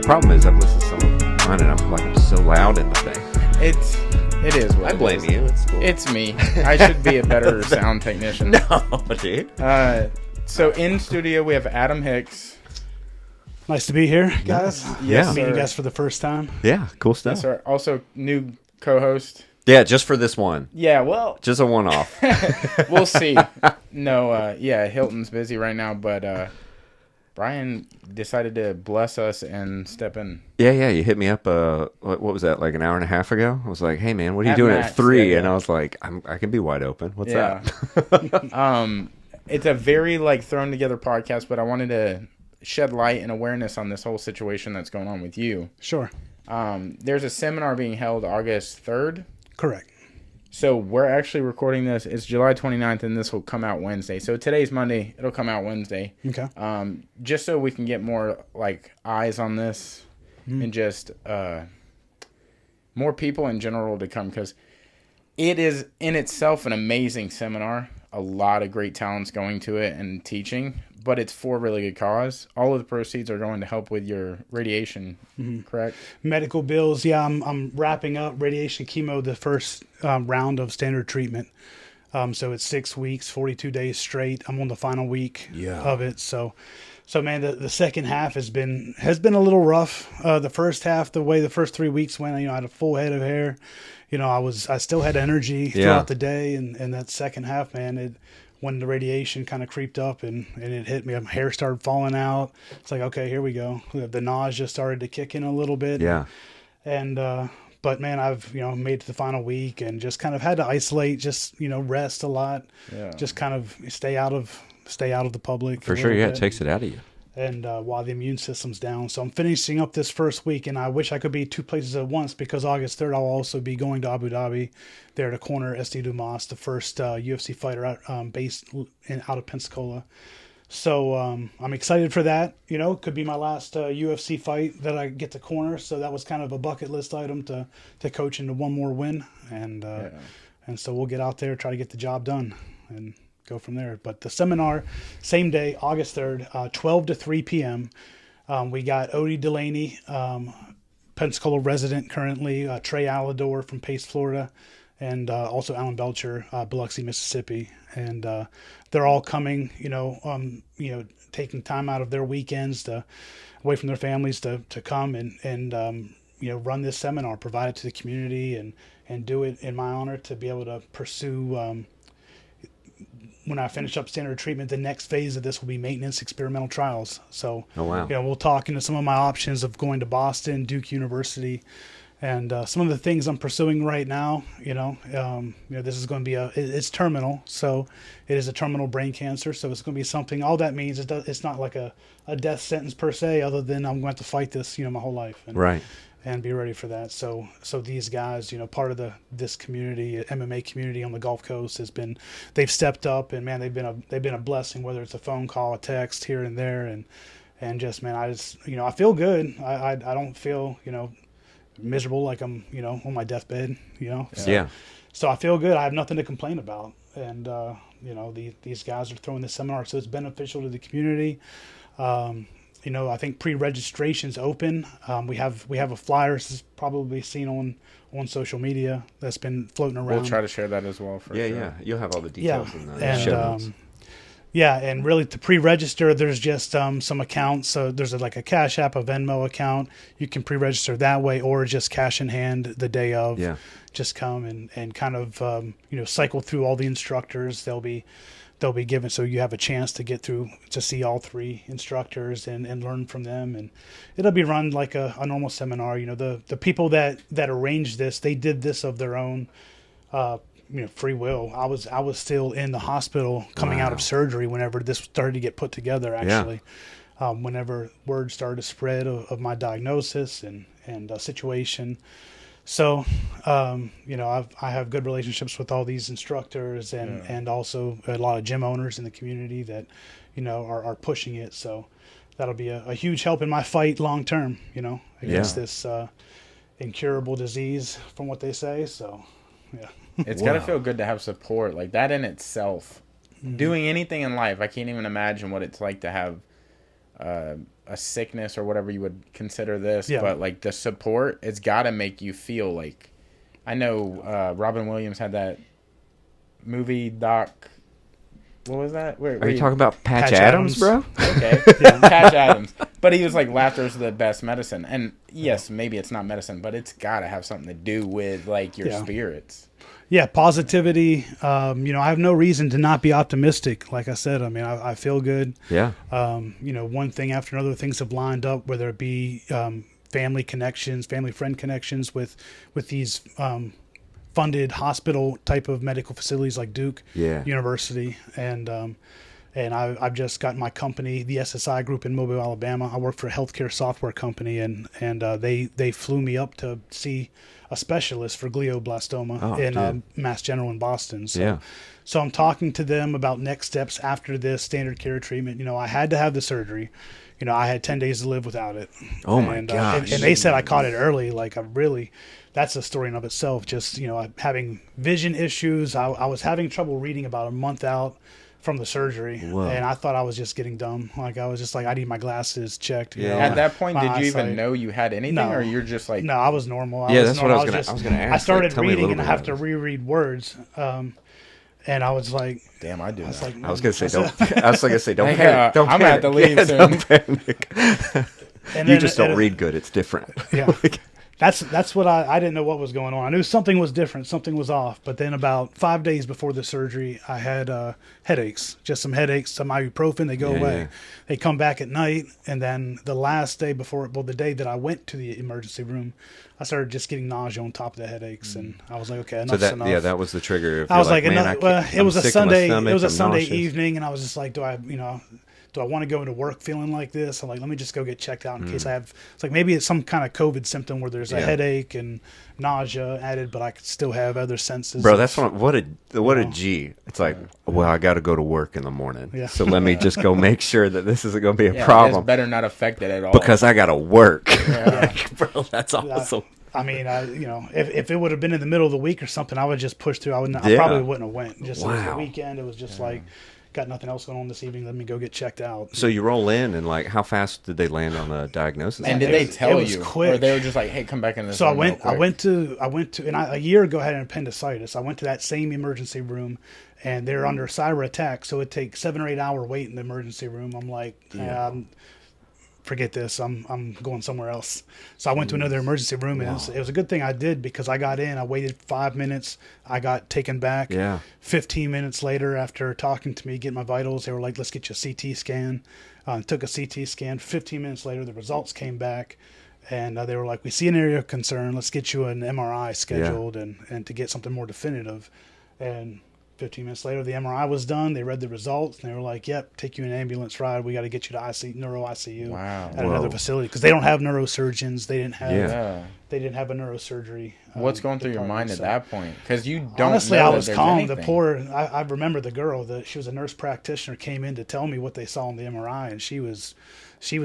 problem is I've listened to some of mine and I'm so loud in the thing. It is what I blame you. It's cool. It's me. I should be a better sound technician. No, dude. So in studio we have Adam Hicks. Nice to be here, guys. Yeah. Meeting you guys for the first time. Yeah, cool stuff. Yes, sir. Also new co-host. Yeah, just for this one. Yeah, well, Just a one-off. we'll see. No, Hilton's busy right now, but Brian decided to bless us and step in. Yeah, you hit me up, what was that, like an hour and a half ago? I was like, hey, man, what are you doing max, at 3? yeah. And I was like, I can be wide open. What's Yeah. up? It's a very, thrown together podcast, but I wanted to shed light and awareness on this whole situation that's going on with you. Sure. There's a seminar being held August 3rd. Correct. So we're actually recording this. It's July 29th, and this will come out Wednesday. So today's Monday. It'll come out Wednesday. Okay. Just so we can get more, eyes on this and just more people in general to come, because it is in itself an amazing seminar. A lot of great talents going to it and teaching, but it's for a really good cause. All of the proceeds are going to help with your radiation, correct? Medical bills. Yeah, I'm wrapping up radiation chemo, the first round of standard treatment. So it's 6 weeks, 42 days straight. I'm on the final week of it. So man, the second half has been a little rough. The first half, the way the first 3 weeks went, I had a full head of hair. I still had energy throughout the day, and that second half, man, when the radiation kind of creeped up and it hit me, my hair started falling out. It's like, okay, here we go. The nausea started to kick in a little bit. Yeah. And but man, I've made it to the final week and just kind of had to isolate, just rest a lot, just kind of stay out of the public. For sure, yeah, it takes it out of you. And while the immune system's down. So I'm finishing up this first week, and I wish I could be two places at once, because August 3rd I'll also be going to Abu Dhabi there to corner SD Dumas, the first UFC fighter based out of Pensacola. So I'm excited for that. Could be my last UFC fight that I get to corner. So that was kind of a bucket list item to coach into one more win. And so we'll get out there, try to get the job done, and go from there. But the seminar, same day, August 3rd, 12 to 3 p.m. We got Odie Delaney, Pensacola resident currently, Trey Alador from Pace, Florida, and also Alan Belcher, Biloxi, Mississippi. And they're all coming, taking time out of their weekends away from their families to come and run this seminar, provide it to the community, and do it in my honor to be able to pursue when I finish up standard treatment. The next phase of this will be maintenance experimental trials. So, we'll talk into some of my options of going to Boston, Duke University, and some of the things I'm pursuing right now. This is going to be it's terminal. So it is a terminal brain cancer. So it's going to be something. All that means it's not like a death sentence per se, other than I'm going to have to fight this, my whole life. Right. And be ready for that. So these guys, part of this community, MMA community on the Gulf Coast, they've stepped up, and man, they've been a blessing. Whether it's a phone call, a text here and there, and just, man, I feel good. I don't feel miserable like I'm on my deathbed. So I feel good. I have nothing to complain about, and these guys are throwing this seminar, so it's beneficial to the community. I think pre-registration's open. We have a flyer. This is probably seen on social media that's been floating around. We'll try to share that as well. Yeah. You'll have all the details in the show notes. And really to pre-register, there's just some accounts. So there's a Cash App, a Venmo account. You can pre-register that way, or just cash in hand the day of. Yeah. Just come and kind of cycle through all the instructors. They'll be given, so you have a chance to get through to see all three instructors and learn from them, and it'll be run like a normal seminar. The people that arranged this, they did this of their own free will. I was still in the hospital coming out of surgery whenever this started to get put together, actually. Whenever word started to spread of my diagnosis and situation. So, I have good relationships with all these instructors and also a lot of gym owners in the community that, are pushing it. So that'll be a huge help in my fight long term, against this incurable disease, from what they say. So, yeah. It's got to feel good to have support like that in itself. Mm-hmm. Doing anything in life, I can't even imagine what it's like to have a sickness or whatever you would consider this, Yeah. but like the support, it's got to make you feel like. I know Robin Williams had that movie doc. What was that? Are you talking about Patch Patch Adams, Adams. bro? Okay, Patch Adams. But he was like, laughter is the best medicine. And yes, maybe it's not medicine, but it's got to have something to do with like your spirits. Yeah, positivity. I have no reason to not be optimistic. Like I said, I mean, I feel good. Yeah. One thing after another, things have lined up, whether it be family connections, family friend connections with these funded hospital type of medical facilities like Duke University, and I've just got my company, the SSI Group in Mobile, Alabama. I work for a healthcare software company, and they flew me up to see a specialist for glioblastoma in Mass General in Boston. So I'm talking to them about next steps after this standard care treatment. I had to have the surgery. I had 10 days to live without it. Oh my gosh. And they said I caught it early. Like that's a story in of itself. Just, having vision issues. I was having trouble reading about a month out from the surgery. Whoa. And I thought I was just getting dumb. Like I was just like, I need my glasses checked. At that point, did you even eyesight. know you had anything, or you're just like? No, I was normal. That's what I was gonna ask. I started Tell me a reading, little and I bit have to about it. reread words. And I was like, Damn, I do. I was That. like, I was gonna say don't. I was gonna say don't Hey, panic. Don't I'm panic. gonna have to leave soon. Don't panic. and You then- just don't and- read good. It's different. Yeah. That's what I didn't know what was going on. I knew something was different, something was off. But then about 5 days before the surgery, I had headaches, just some headaches, some ibuprofen. They go away. Yeah. They come back at night, and then the last day before, the day that I went to the emergency room, I started just getting nausea on top of the headaches, and I was like, okay, enough's So enough. that was the trigger. If I was you're like, man, enough, it I'm was a sick in my Sunday. stomach, It was a I'm Sunday nauseous. evening, and I was just like, do I want to go into work feeling like this? I'm like, let me just go get checked out in case I have. It's like maybe it's some kind of COVID symptom where there's a headache and nausea added, but I could still have other senses. Bro, that's what a G. It's like, well, I got to go to work in the morning, Yeah. so let me just go make sure that this isn't going to be a Yeah, problem it's better not affected at all. because I got to work. Yeah. Bro, that's awesome. I mean, if it would have been in the middle of the week or something, I would just push through. I Yeah. probably wouldn't have went. Just it was the Wow. weekend. It was just like, got nothing else going on this evening. Let me go get checked out. So you roll in, and like, how fast did they land on a diagnosis? And did It they was- tell it was you, or quick. they were just like, "Hey, come back in this"? So I room real went quick? to, and a year ago I had an appendicitis. I went to that same emergency room, and they're under cyber attack, so it takes 7 or 8 hour wait in the emergency room. I'm like, forget this. I'm going somewhere else. So I went to another emergency room, and it was a good thing I did because I got in. I waited 5 minutes. I got taken back. Yeah. 15 minutes later, after talking to me, getting my vitals, they were like, "Let's get you a CT scan." Took a CT scan. 15 minutes later, the results came back. And they were like, "We see an area of concern. Let's get you an MRI scheduled and to get something more definitive." And 15 minutes later, the MRI was done. They read the results, and they were like, "Yep, take you in an ambulance ride. We got to get you to neuro ICU Wow. at another facility because they don't have neurosurgeons. They didn't have Yeah. they didn't have a neurosurgery." What's going through your mind department. at that point? Because you don't. Honestly, know I that was there's calm. anything. The poor, I remember the girl that she was a nurse practitioner came in to tell me what they saw in the MRI, and she was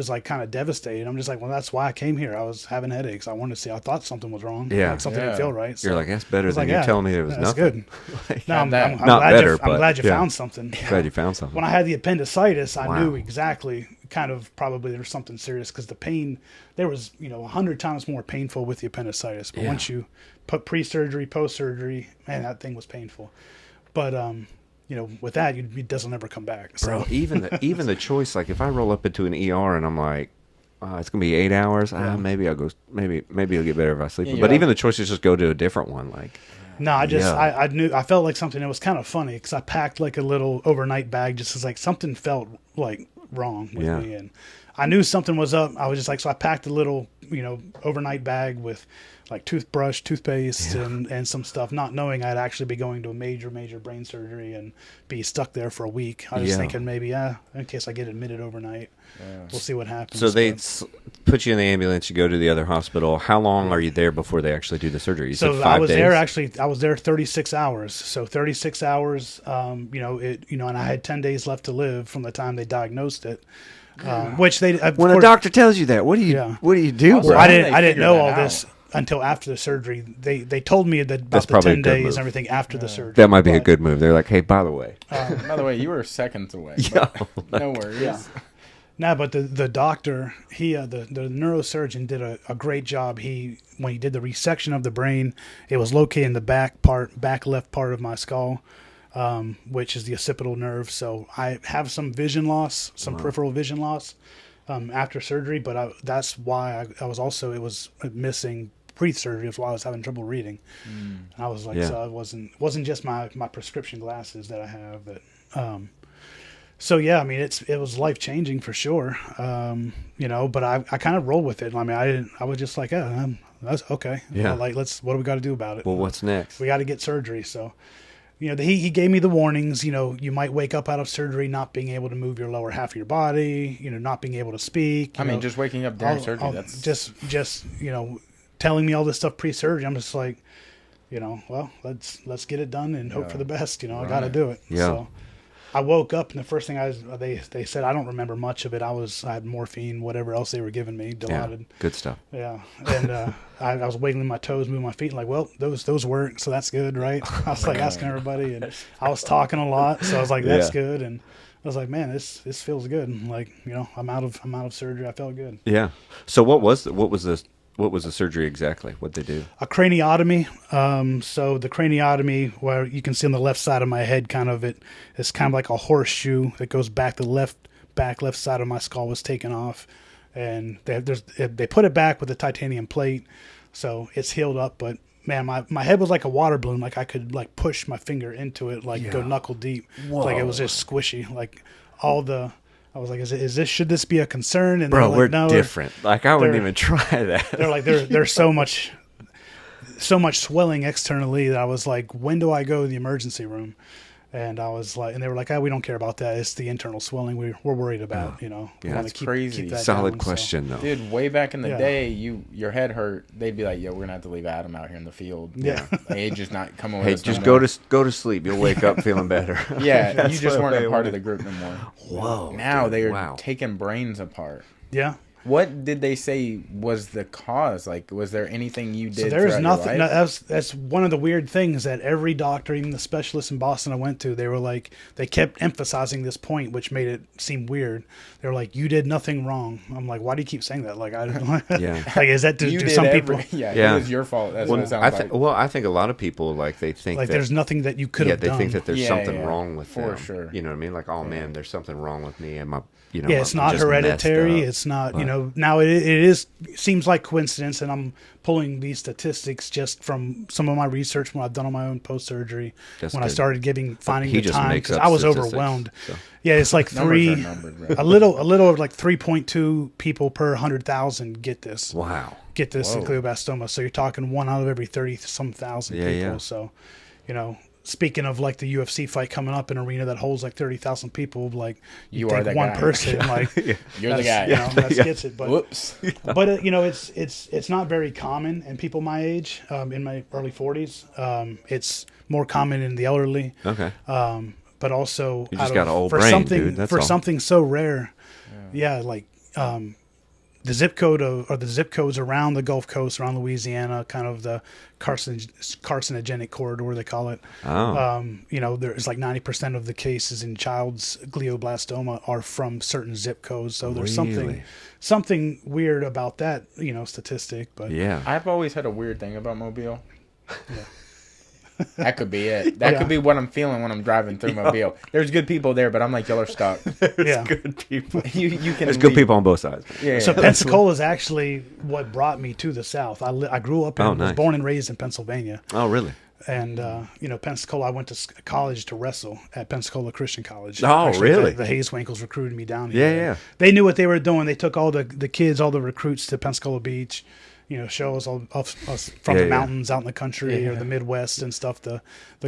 like kind of devastated. I'm just like, well, that's why I came here. I was having headaches. I wanted to see. I thought something was wrong. Yeah. Like something Yeah. didn't feel right. So You're like, that's better I was than like, you telling me there was that's nothing. good. No, I'm Not glad better, I'm but glad you yeah. found something. Glad you found something. When I had the appendicitis, I Wow. knew exactly kind of probably there was something serious because the pain there was 100 times more painful with the appendicitis. But Yeah. once you put pre-surgery, post-surgery, man, that thing was painful. But with that, it doesn't ever come back. So. Bro, even the choice, like if I roll up into an ER and I'm like, it's gonna be 8 hours. Maybe I'll go. Maybe it'll get better if I sleep. Yeah, But yeah. even the choice is just go to a different one. Like, No, I just Yeah. I felt like something that was kind of funny because I packed like a little overnight bag just as like something felt like wrong with Yeah. me, and I knew something was up. I was just like, so I packed a little overnight bag with like toothbrush, toothpaste, and some stuff, not knowing I'd actually be going to a major brain surgery and be stuck there for a week. I was Yeah. thinking maybe in case I get admitted overnight, we'll see what happens. so they But- put you in the ambulance. You go to the other hospital. How long are you there before they actually do the surgery? You So said I 5 was days? there I was there 36 hours. So 36 hours, and I had 10 days left to live from the time they diagnosed it. Which they of When a course- doctor tells you that, what do you do, Also, bro? how I did didn't they I didn't figure know that all out? this until after the surgery. They told me that about That's the probably a 10 good days move. and everything after the surgery. That might be a But, good move. They're like, hey, by the way, By the way, you were seconds away. Yeah. but no worries. Yeah. Nah, but the doctor, the neurosurgeon did a great job. When he did the resection of the brain, it was located in the back left part of my skull, which is the occipital nerve. So I have some vision loss, some peripheral vision loss after surgery. But that's why I was also, it was missing pre-surgery. That's why I was having trouble reading. And I was like, so it wasn't just my prescription glasses that I have, but. So yeah, I mean, it was life changing for sure. But I kind of rolled with it. I mean, I was just like, that's okay. Yeah. Like, what do we got to do about it? Well, what's next? We got to get surgery. So, he gave me the warnings. You might wake up out of surgery not being able to move your lower half of your body. Not being able to speak. I mean, just waking up during surgery. That's just telling me all this stuff pre-surgery. I'm just like, well, let's get it done and hope for the best. I got to do it. Yeah. So, I woke up and the first thing they said, I don't remember much of it. I had morphine, whatever else they were giving me, Dilaudid. Yeah, good stuff. Yeah, and I was wiggling my toes, moving my feet, and like, well, those work, so that's good, right? I was like asking everybody, and I was talking a lot, so I was like, that's good, and I was like, man, this feels good. And like, I'm out of surgery. I felt good. Yeah. So what was the surgery exactly? What'd they do? A craniotomy. So the craniotomy, where you can see on the left side of my head, it's kind of like a horseshoe that goes back. The left side of my skull was taken off, and they put it back with a titanium plate, so it's healed up. But man, my head was like a water balloon. Like I could like push my finger into it, like go knuckle deep. Whoa. Like it was just squishy. Like I was like, should this be a concern? And Bro, like, we're no, different. Like I wouldn't even try that. They're like, there's so much swelling externally that I was like, when do I go to the emergency room? And I was like, and they were like, we don't care about that. It's the internal swelling we're worried about. We want That's to crazy. keep that Solid down, question though. Dude, way back in the day, your head hurt. They'd be like, "Yo, we're gonna have to leave Adam out here in the field. Yeah, He's just not coming with Hey, us. just no go to sleep. You'll wake up feeling better. Yeah, That's you just what weren't they a part of wanted. the group no more. Whoa. Now dude, they are wow. taking brains apart. yeah. What did they say was the cause? Like, was there anything you did? So there is throughout nothing. your life? That's one of the weird things that every doctor, even the specialists in Boston I went to, they were like, they kept emphasizing this point, which made it seem weird. They were like, "You did nothing wrong." I'm like, "Why do you keep saying that?" Like, Yeah. like is that You do did some people Yeah, Yeah. it was your fault. That's what it sounds like. I think a lot of people like they think like that there's nothing that you could have they done? think that there's Yeah, something yeah, wrong with for them. sure. You know what I mean? Like, oh man, there's something wrong with me and my It's I'm not just hereditary. messed up. It's not, But- now it seems like coincidence, and I'm pulling these statistics just from some of my research when I've done on my own post-surgery. That's when I good. started finding He the just time, makes because up I was statistics, overwhelmed. so. Yeah, it's like Numbers are numbers, bro. a little over like 3.2 people per 100,000 get this Wow. in glioblastoma. So you're talking 1 out of every 30-some thousand Yeah, people. yeah. So, speaking of like the UFC fight coming up, an arena that holds like 30,000 people, like You think are that one guy. person, like You're the that's- guy. that gets it. But Whoops. but it's not very common in people my age, in my early 40s. It's more common in the elderly. Okay. But also You just out got of- an old for brain, something dude, that's for all. something so rare. Yeah, like the zip code or the zip codes around the Gulf Coast, around Louisiana, kind of the carcinogenic corridor they call it. Oh. There's like 90% of the cases in child's glioblastoma are from certain zip codes. So there's Really? something weird about that, statistic. But Yeah. I've always had a weird thing about Mobile. Yeah. That could be it. That could be what I'm feeling when I'm driving through Mobile. There's good people there, but I'm like, y'all are stuck. yeah. Good people. You can There's good leave. people on both sides. Yeah. So yeah. Pensacola is actually what brought me to the South. I grew up Oh, was nice. born and raised in Pennsylvania. Oh, really? And, Pensacola, I went to college to wrestle at Pensacola Christian College. Oh, Actually, really? The Hayeswinkles recruited me down here. Yeah, yeah. They knew what they were doing. They took all the kids, all the recruits to Pensacola Beach, show us us from Yeah, the yeah. mountains out in the country or the Midwest and stuff, the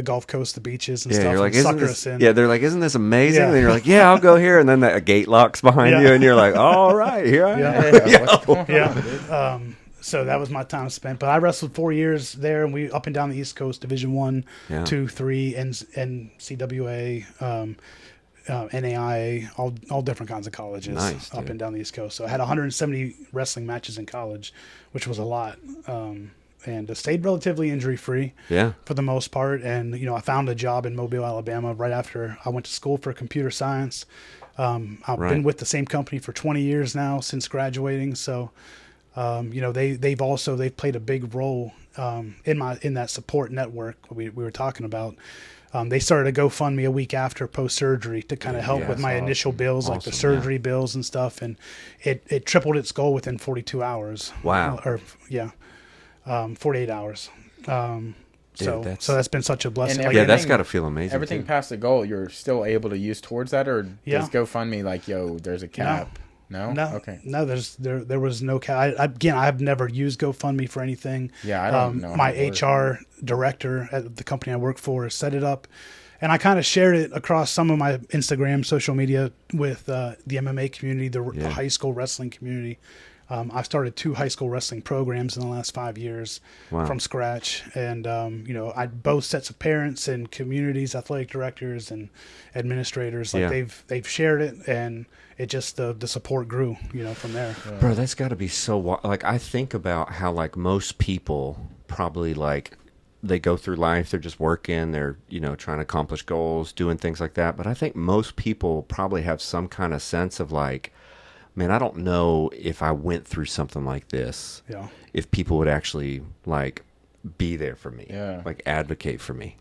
Gulf Coast, the beaches and Yeah, stuff. you're like, and isn't sucker this? us in. Yeah, they're like, isn't this amazing? Yeah. And you're like, yeah, I'll go here. And then a gate locks behind Yeah. you, and you're like, all right, here I am. Yeah. What's going on, dude? Yeah. So that was my time spent. But I wrestled 4 years there, and we up and down the East Coast, Division 1, Yeah. 2, 3, NCWA, NAIA, all different kinds of colleges Nice, up dude. and down the East Coast. So I had 170 wrestling matches in college, which was a lot. and stayed relatively injury free. Yeah. For the most part. And, I found a job in Mobile, Alabama right after I went to school for computer science. I've Right. been with the same company for 20 years now since graduating. So, they've played a big role in that support network we were talking about. They started a GoFundMe a week after post surgery to kind of help Yeah, with my that's initial awesome. bills, like the surgery bills and stuff, and it tripled its goal within 42 hours. Wow. 48 hours. So that's been such a blessing. And Yeah, that's everything- got to feel amazing. Everything too. past the goal, you're still able to use towards that, or Yeah. does GoFundMe like, yo, there's a cap? No. No, Okay. no. There was no cap. I've never used GoFundMe for anything. Yeah, I don't know how My it works. HR director at the company I work for set it up, and I kind of shared it across some of my Instagram, social media with the MMA community, the high school wrestling community. I've started 2 high school wrestling programs in the last 5 years from scratch. And, both sets of parents and communities, athletic directors and administrators, they've shared it, and it just, the support grew, from there. Bro, that's got to be so like I think about how like most people probably like they go through life, they're just working, they're trying to accomplish goals, doing things like that, but I think most people probably have some kind of sense of like, man, I don't know if I went through something like this, if people would actually like be there for me, like advocate for me.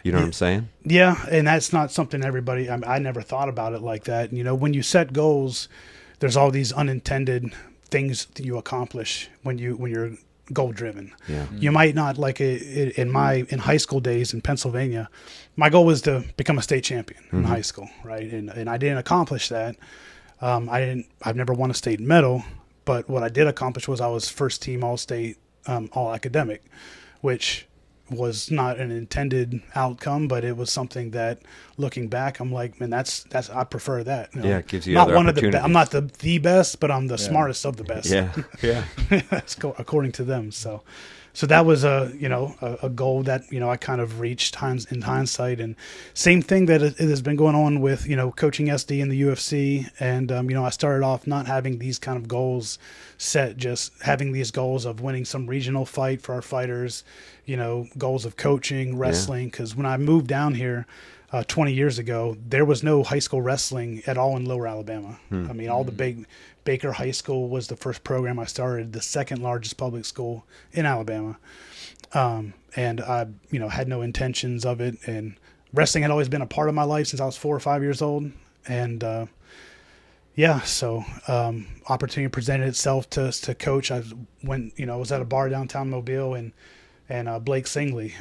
You know what I'm saying? Yeah, and that's not something everybody. I never thought about it like that. When you set goals, there's all these unintended things that you accomplish when you're goal driven. Yeah, you might not like in high school days in Pennsylvania. My goal was to become a state champion in high school, right? And I didn't accomplish that. I've never won a state medal, but what I did accomplish was I was first team all state, all academic, which was not an intended outcome, but it was something that looking back, I'm like, man, that's, I prefer that. Yeah. It gives you not other one of opportunities. I'm not the best, but I'm the smartest of the best. Yeah. Yeah. That's according to them. So that was a goal that, I kind of reached in hindsight. And same thing that it has been going on with, coaching SD in the UFC. And, I started off not having these kind of goals set, just having these goals of winning some regional fight for our fighters, goals of coaching, wrestling. Because when I moved down here 20 years ago, there was no high school wrestling at all in Lower Alabama. I mean, all the big Baker High School was the first program I started, the second largest public school in Alabama. And I, had no intentions of it. And wrestling had always been a part of my life since I was 4 or 5 years old. And, so opportunity presented itself to coach. I was at a bar downtown Mobile, and Blake Singley,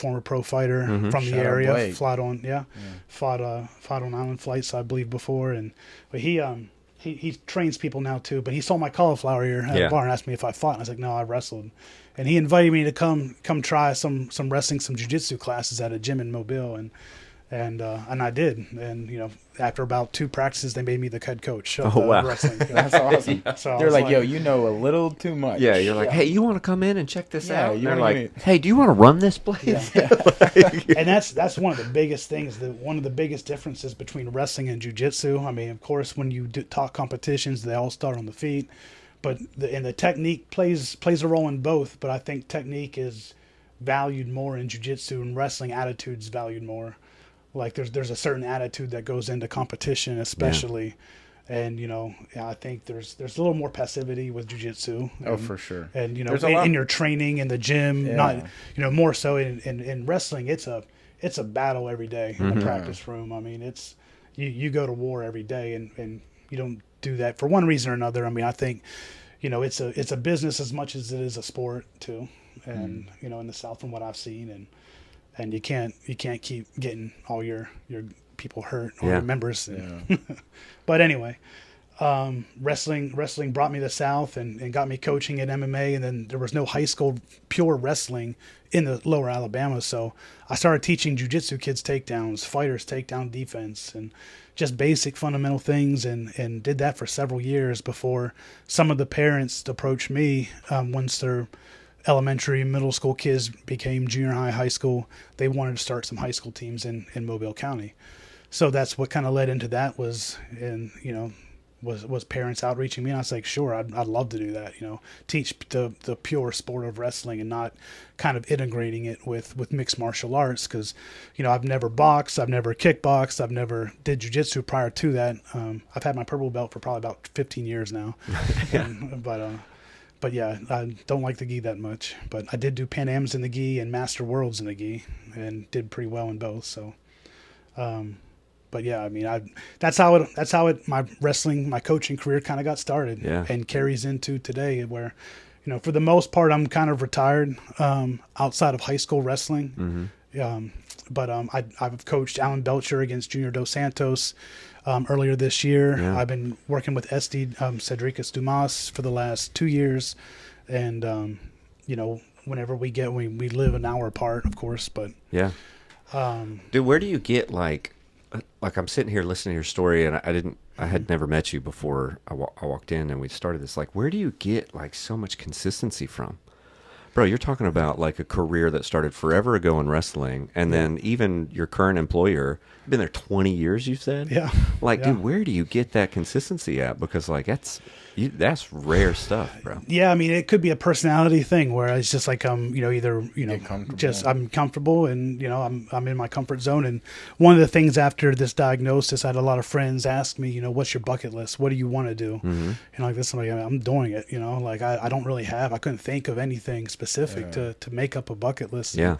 former pro fighter from the Shout out area, Blake. fought on island flights, I believe, before. But he trains people now too. But he saw my cauliflower ear at a bar and asked me if I fought. And I was like, no, I wrestled. And he invited me to come try some wrestling, some jiu-jitsu classes at a gym in Mobile, and I did. And after about 2 practices, they made me the head coach of wrestling. That's awesome. So I They're was like, yo, you know a little too much. Yeah, you're like, hey, you want to come in and check this Yeah, out? And you they're wanna like, get hey, do you want to run this place? And that's one of the biggest things, one of the biggest differences between wrestling and jiu-jitsu. I mean, of course, when you talk competitions, they all start on the feet, but the technique plays a role in both. But I think technique is valued more in jiu-jitsu, and wrestling attitude's valued more. Like there's a certain attitude that goes into competition, especially. And I think there's a little more passivity with jiu-jitsu. Oh, for sure. And in your training in the gym, not more so in wrestling. It's a battle every day in the practice room. I mean, it's you go to war every day, and you don't do that for one reason or another. I mean, I think it's a business as much as it is a sport too. And in the South, from what I've seen, and you can't keep getting all your people hurt or your members. But anyway, wrestling brought me to the South and got me coaching at MMA, and then there was no high school pure wrestling in the Lower Alabama, so I started teaching jiu-jitsu kids takedowns, fighters takedown defense, and just basic fundamental things, and did that for several years before some of the parents approached me once their elementary, middle school kids became junior high, high school. They wanted to start some high school teams in Mobile County. So that's what kind of led into that was, and was parents outreaching me, and I was like, sure, I'd love to do that. Teach the pure sport of wrestling and not kind of integrating it with mixed martial arts, because I've never boxed, I've never kickboxed, I've never did jiu-jitsu prior to that. I've had my purple belt for probably about 15 years now. But yeah, I don't like the gi that much. But I did do Pan Ams in the gi and Master Worlds in the gi, and did pretty well in both. So, but yeah, I mean, that's how it my wrestling, my coaching career kind of got started, and carries into today, where, for the most part, I'm kind of retired outside of high school wrestling. But I've coached Alan Belcher against Junior Dos Santos earlier this year. Yeah. I've been working with SD Cedricus Dumas for the last 2 years, and whenever we live an hour apart, of course. But yeah, dude, where do you get like I'm sitting here listening to your story, and I had never met you before I walked in and we started this. Like, where do you get like so much consistency from? Bro, you're talking about like a career that started forever ago in wrestling, and then even your current employer, been there 20 years, you said? Yeah. Like, dude, where do you get that consistency at? Because like that's rare stuff, bro. Yeah, I mean, it could be a personality thing where it's just like either just I'm comfortable, and I'm in my comfort zone. And one of the things after this diagnosis, I had a lot of friends ask me, what's your bucket list? What do you want to do? And like this, I'm doing it. Like I don't really I couldn't think of anything specific to make up a bucket list. Yeah.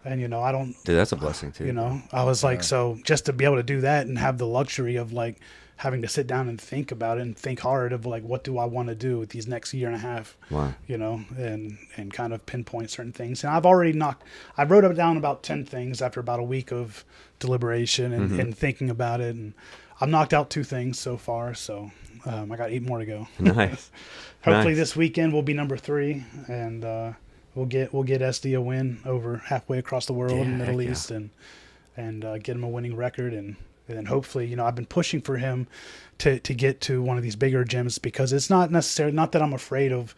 And I don't. Dude, that's a blessing too. I was like, so just to be able to do that and have the luxury of like having to sit down and think about it and think hard of like, what do I want to do with these next year and a half? Wow. And kind of pinpoint certain things. And I wrote down about 10 things after about a week of deliberation and thinking about it. And I've knocked out 2 things so far. So I got 8 more to go. Nice. Hopefully this weekend will be number 3, and we'll get SD a win over halfway across the world in the Middle East, and get him a winning record, and then hopefully, I've been pushing for him to get to one of these bigger gyms, because it's not that I'm afraid of,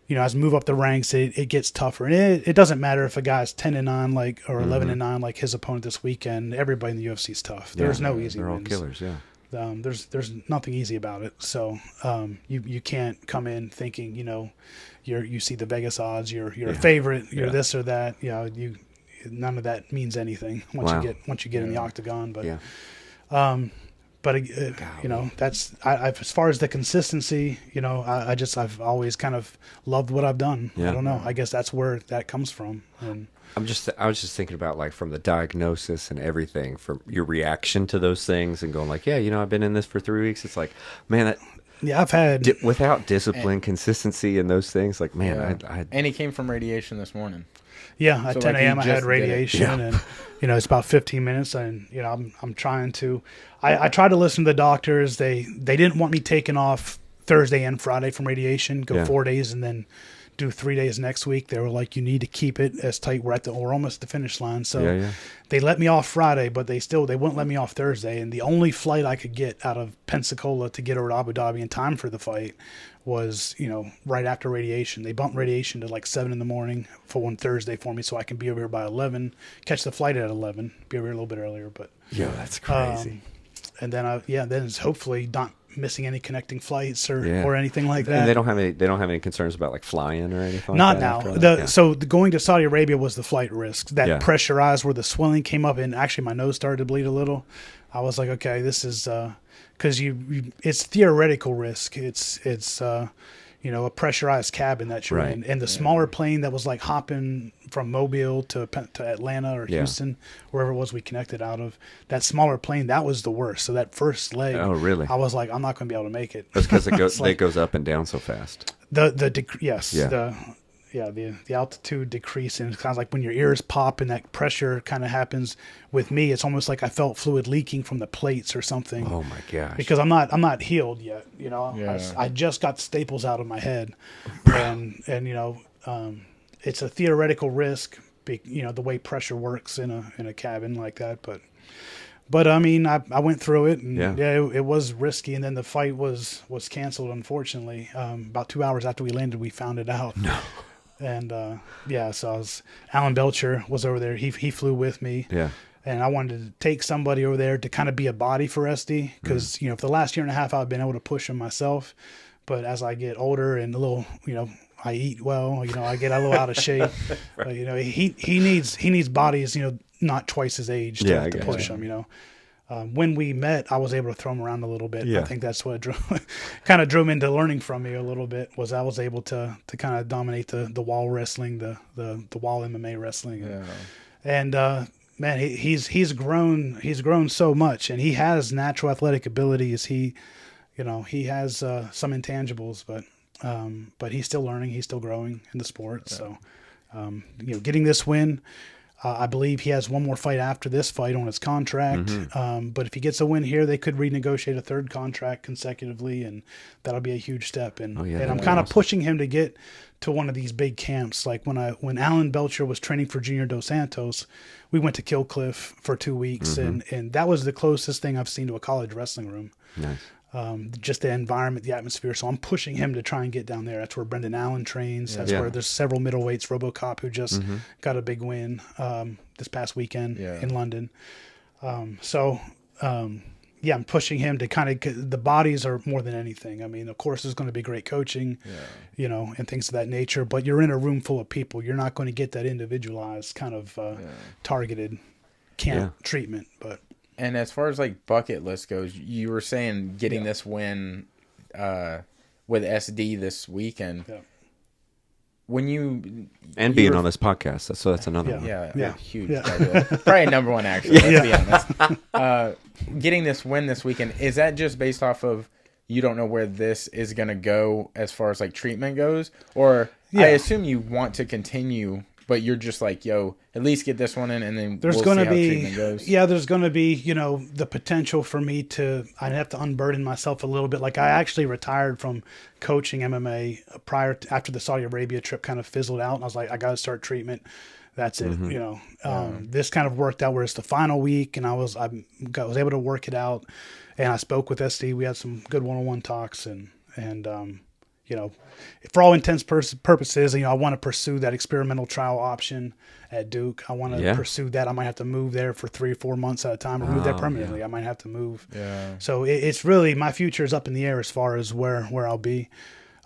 as we move up the ranks, it gets tougher. And it doesn't matter if a guy's 10-9 or 11-9 like his opponent this weekend. Everybody in the UFC is tough. There's no easy they're wins. all killers, yeah. There's nothing easy about it. So you can't come in thinking you see the Vegas odds, you're a favorite, you're this or that. None of that means anything once you get in the octagon. But that's as far as the consistency. I've always kind of loved what I've done. I don't know. I guess that's where that comes from. And I was just thinking about like from the diagnosis and everything, from your reaction to those things, and going like, I've been in this for 3 weeks. It's like, man, I've had without discipline, consistency, and those things. Like, man, and he came from radiation this morning. Yeah, at 10 a.m. I had radiation, and it's about 15 minutes, and I'm trying to. I try to listen to the doctors. They didn't want me taking off Thursday and Friday from radiation, go 4 days, and then do 3 days next week. They were like, you need to keep it as tight. We're almost at the finish line. So they let me off Friday, but they wouldn't let me off Thursday. And the only flight I could get out of Pensacola to get over to Abu Dhabi in time for the fight was, right after radiation. They bumped radiation to like 7 a.m. for one Thursday for me, so I can be over here by 11, catch the flight at 11, be over here a little bit earlier. But that's crazy. And then then it's hopefully not missing any connecting flights or anything like that. And they don't have any concerns about like flying or anything. Not like now. that So going to Saudi Arabia was the flight risk. That pressurized where the swelling came up, and actually my nose started to bleed a little. I was like, okay, this is because it's theoretical risk. It's a pressurized cabin that you're in, and the smaller plane that was like hopping from Mobile to Atlanta or Houston, wherever it was we connected out of, that smaller plane, that was the worst. So that first leg, oh really? I was like, I'm not going to be able to make it. That's because it goes up and down so fast. The altitude decrease, and it's kind of like when your ears pop and that pressure kind of happens. With me, it's almost like I felt fluid leaking from the plates or something. Oh my gosh! Because I'm not healed yet. I just got staples out of my head, and it's a theoretical risk. The way pressure works in a cabin like that, but I mean, I went through it, and it was risky. And then the fight was canceled, unfortunately. About 2 hours after we landed, we found it out. No. And so Alan Belcher was over there. He flew with me. Yeah. And I wanted to take somebody over there to kind of be a body for SD because, for the last year and a half, I've been able to push him myself. But as I get older and a little, I eat well, I get a little out of shape. Right. He needs bodies, not twice his age to push him, when we met, I was able to throw him around a little bit. Yeah. I think that's what kind of drew him into learning from me a little bit, was I was able to kind of dominate the wall wrestling, the wall MMA wrestling. Yeah. And man, he's grown so much, and he has natural athletic abilities. He has some intangibles, but he's still learning. He's still growing in the sport. Yeah. So, getting this win, I believe he has one more fight after this fight on his contract. But if he gets a win here, they could renegotiate a third contract consecutively, and that'll be a huge step. And I'm kind of pushing him to get to one of these big camps. Like when Alan Belcher was training for Junior Dos Santos, we went to Killcliff for 2 weeks, and that was the closest thing I've seen to a college wrestling room. Nice. Just the environment, the atmosphere. So I'm pushing him to try and get down there. That's where Brendan Allen trains. That's where there's several middleweights. RoboCop, who just got a big win this past weekend in London. I'm pushing him to kind of, the bodies are more than anything. I mean, of course, there's going to be great coaching, and things of that nature, but you're in a room full of people. You're not going to get that individualized kind of targeted camp treatment, but. And as far as like bucket list goes, you were saying getting this win with SD this weekend. Yeah. When you being on this podcast, so that's another one. Yeah, huge. Yeah. Probably number one, actually. Let's be honest. Getting this win this weekend, is that just based off of you don't know where this is going to go as far as like treatment goes, or I assume you want to continue? But you're just like, at least get this one in, and then there's we'll going see to how be, treatment goes. There's going to be, the potential for me I'd have to unburden myself a little bit. Like I actually retired from coaching MMA after the Saudi Arabia trip kind of fizzled out, and I was like, I got to start treatment. That's it. This kind of worked out where it's the final week, and I was able to work it out, and I spoke with SD. We had some good one-on-one talks, and for all intents purposes, I want to pursue that experimental trial option at Duke. I want to pursue that. I might have to move there for 3 or 4 months at a time, or move there permanently. I might have to move. Yeah. So it's really, my future is up in the air as far as where I'll be.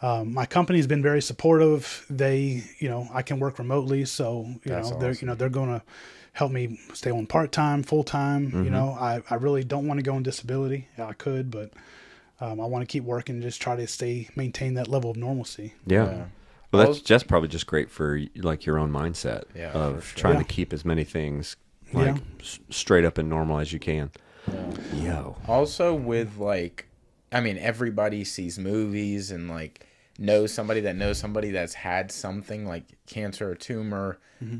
My company's been very supportive. They, I can work remotely, so awesome. They're going to help me stay on part-time, full-time. I really don't want to go on disability. I could, but I want to keep working and just try to maintain that level of normalcy. Yeah. Well, that's probably just great for like your own mindset of trying to keep as many things straight up and normal as you can. Yeah. Also with everybody sees movies and like knows somebody that's had something like cancer or tumor,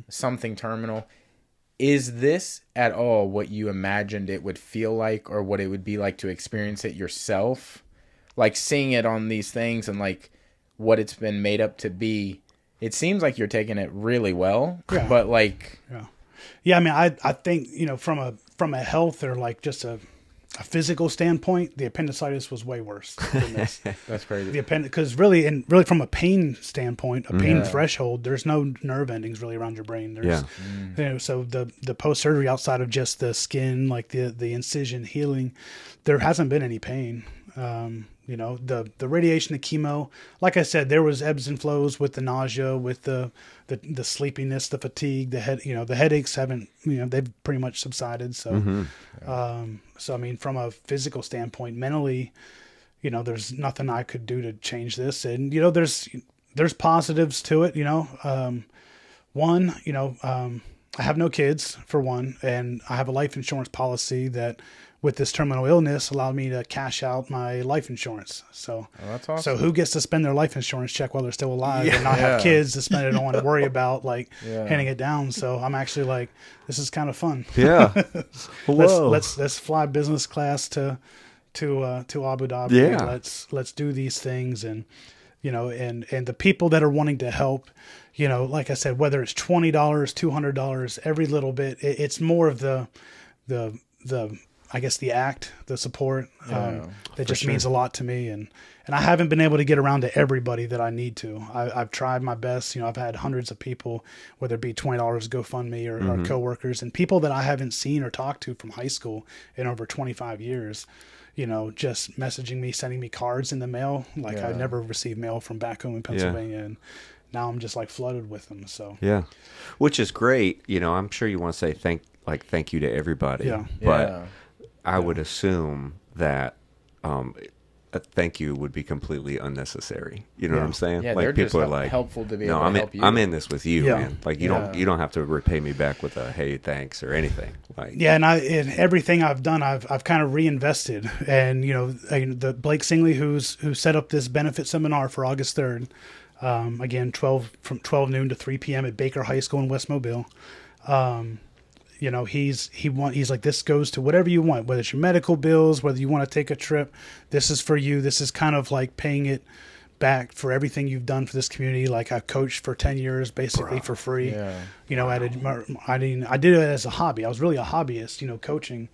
something terminal. Is this at all what you imagined it would feel like, or what it would be like to experience it yourself? Like seeing it on these things and like what it's been made up to be. It seems like you're taking it really well, but like... Yeah, I mean, I think, from a health or like just a physical standpoint, the appendicitis was way worse than this. That's crazy. Because really from a pain standpoint, a pain threshold, there's no nerve endings really around your brain. There's, so the post surgery, outside of just the skin, like the incision healing, there hasn't been any pain. The radiation, the chemo, like I said, there was ebbs and flows with the nausea, with the sleepiness, the fatigue, the head, the headaches haven't, they've pretty much subsided. So, so I mean, from a physical standpoint, mentally, there's nothing I could do to change this. And, there's positives to it, one, I have no kids for one, and I have a life insurance policy that, with this terminal illness, allowed me to cash out my life insurance. So, that's awesome. So who gets to spend their life insurance check while they're still alive and not have kids to spend it on and worry about handing it down? So I'm actually like, this is kind of fun. Yeah. let's fly business class to Abu Dhabi. Yeah. Let's do these things, and and the people that are wanting to help, like I said, whether it's $20, $200, every little bit, it's more of the I guess the support, that just sure. means a lot to me. And I haven't been able to get around to everybody that I need to. I've tried my best. I've had hundreds of people, whether it be $20 GoFundMe or coworkers, and people that I haven't seen or talked to from high school in over 25 years, just messaging me, sending me cards in the mail. Like I never received mail from back home in Pennsylvania. And now I'm just like flooded with them. So yeah, which is great. I'm sure you want to say thank you to everybody. Yeah. But I would assume that a thank you would be completely unnecessary. You know what I'm saying? Yeah, like they're people just are like helpful to be no, able to help you. I'm in this with you, Yeah. man. Like you don't have to repay me back with a hey thanks or anything. Like and everything I've done, I've kind of reinvested. And the Blake Singley who set up this benefit seminar for August 3rd, again from 12 noon to 3 p.m. at Baker High School in West Mobile. He's like, this goes to whatever you want, whether it's your medical bills, whether you want to take a trip. This is for you. This is kind of like paying it back for everything you've done for this community. Like I've coached for 10 years, basically for free. Yeah. I did it as a hobby. I was really a hobbyist, coaching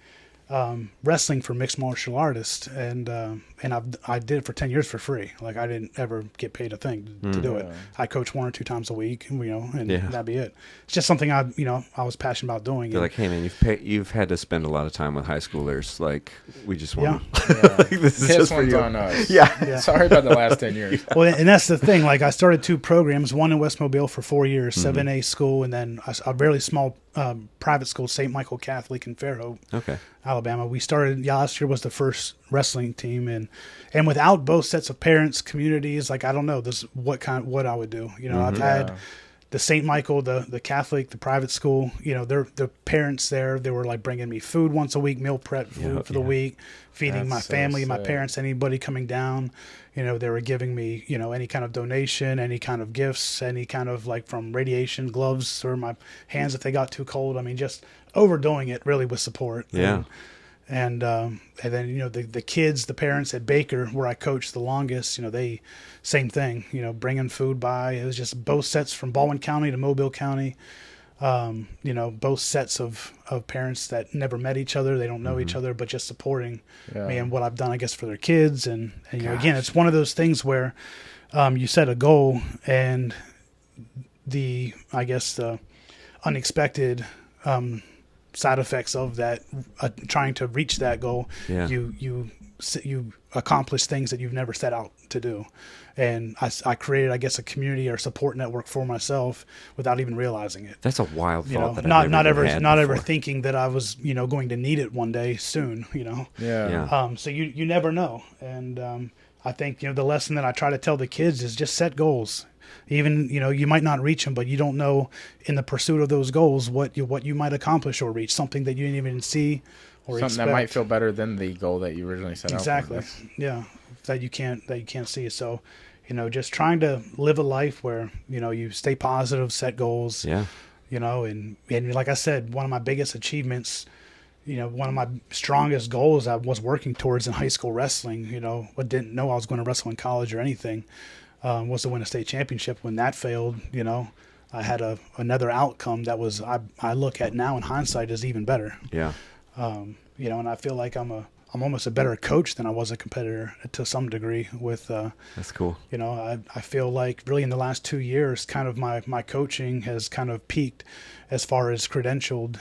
wrestling for mixed martial artists, and I did it for 10 years for free. Like I didn't ever get paid a thing to do it. I coach 1 or 2 times a week, and that'd be it. It's just something I was passionate about doing. They're like, hey man, you've had to spend a lot of time with high schoolers. Like we just want this is just for one's you. on us. Yeah. Sorry about the last 10 years. Well, and that's the thing. Like I started 2 programs, one in West Mobile for 4 years, 7A school, and then a very small private school, St. Michael Catholic in Fairhope, Alabama. We started. Last year was the first wrestling team, and without both sets of parents, communities, like I don't know what I would do. I've had the St. Michael, the Catholic, the private school. The parents there, they were like bringing me food once a week, meal prep food for the week, feeding my family, my parents, anybody coming down. They were giving me, any kind of donation, any kind of gifts, any kind of like from radiation gloves or my hands if they got too cold. I mean, just overdoing it really with support. Yeah. And then, the kids, the parents at Baker, where I coached the longest, they, same thing, bringing food by. It was just both sets from Baldwin County to Mobile County. Both sets of parents that never met each other. They don't know each other, but just supporting me and what I've done, I guess, for their kids. And again, it's one of those things where you set a goal and the unexpected side effects of that, trying to reach that goal, you accomplish things that you've never set out to do. And I created, I guess, a community or support network for myself without even realizing it. That's a wild thought. That not I've never ever thinking that I was, going to need it one day soon. So you never know. And I think the lesson that I try to tell the kids is just set goals. Even you might not reach them, but you don't know in the pursuit of those goals what you might accomplish or reach, something that you didn't even see or something expect. that might feel better than the goal that you originally set out for. Exactly. Yeah, that you can't see. So, just trying to live a life where you stay positive, set goals. Yeah. And like I said, one of my biggest achievements, one of my strongest goals I was working towards in high school wrestling. But didn't know I was going to wrestle in college or anything. Was to win a state championship. When that failed, I had another outcome that was I look at now in hindsight as even better. Yeah. And I feel like I'm almost a better coach than I was a competitor to some degree. With that's cool. I feel like really in the last 2 years, kind of my coaching has kind of peaked as far as credentialed,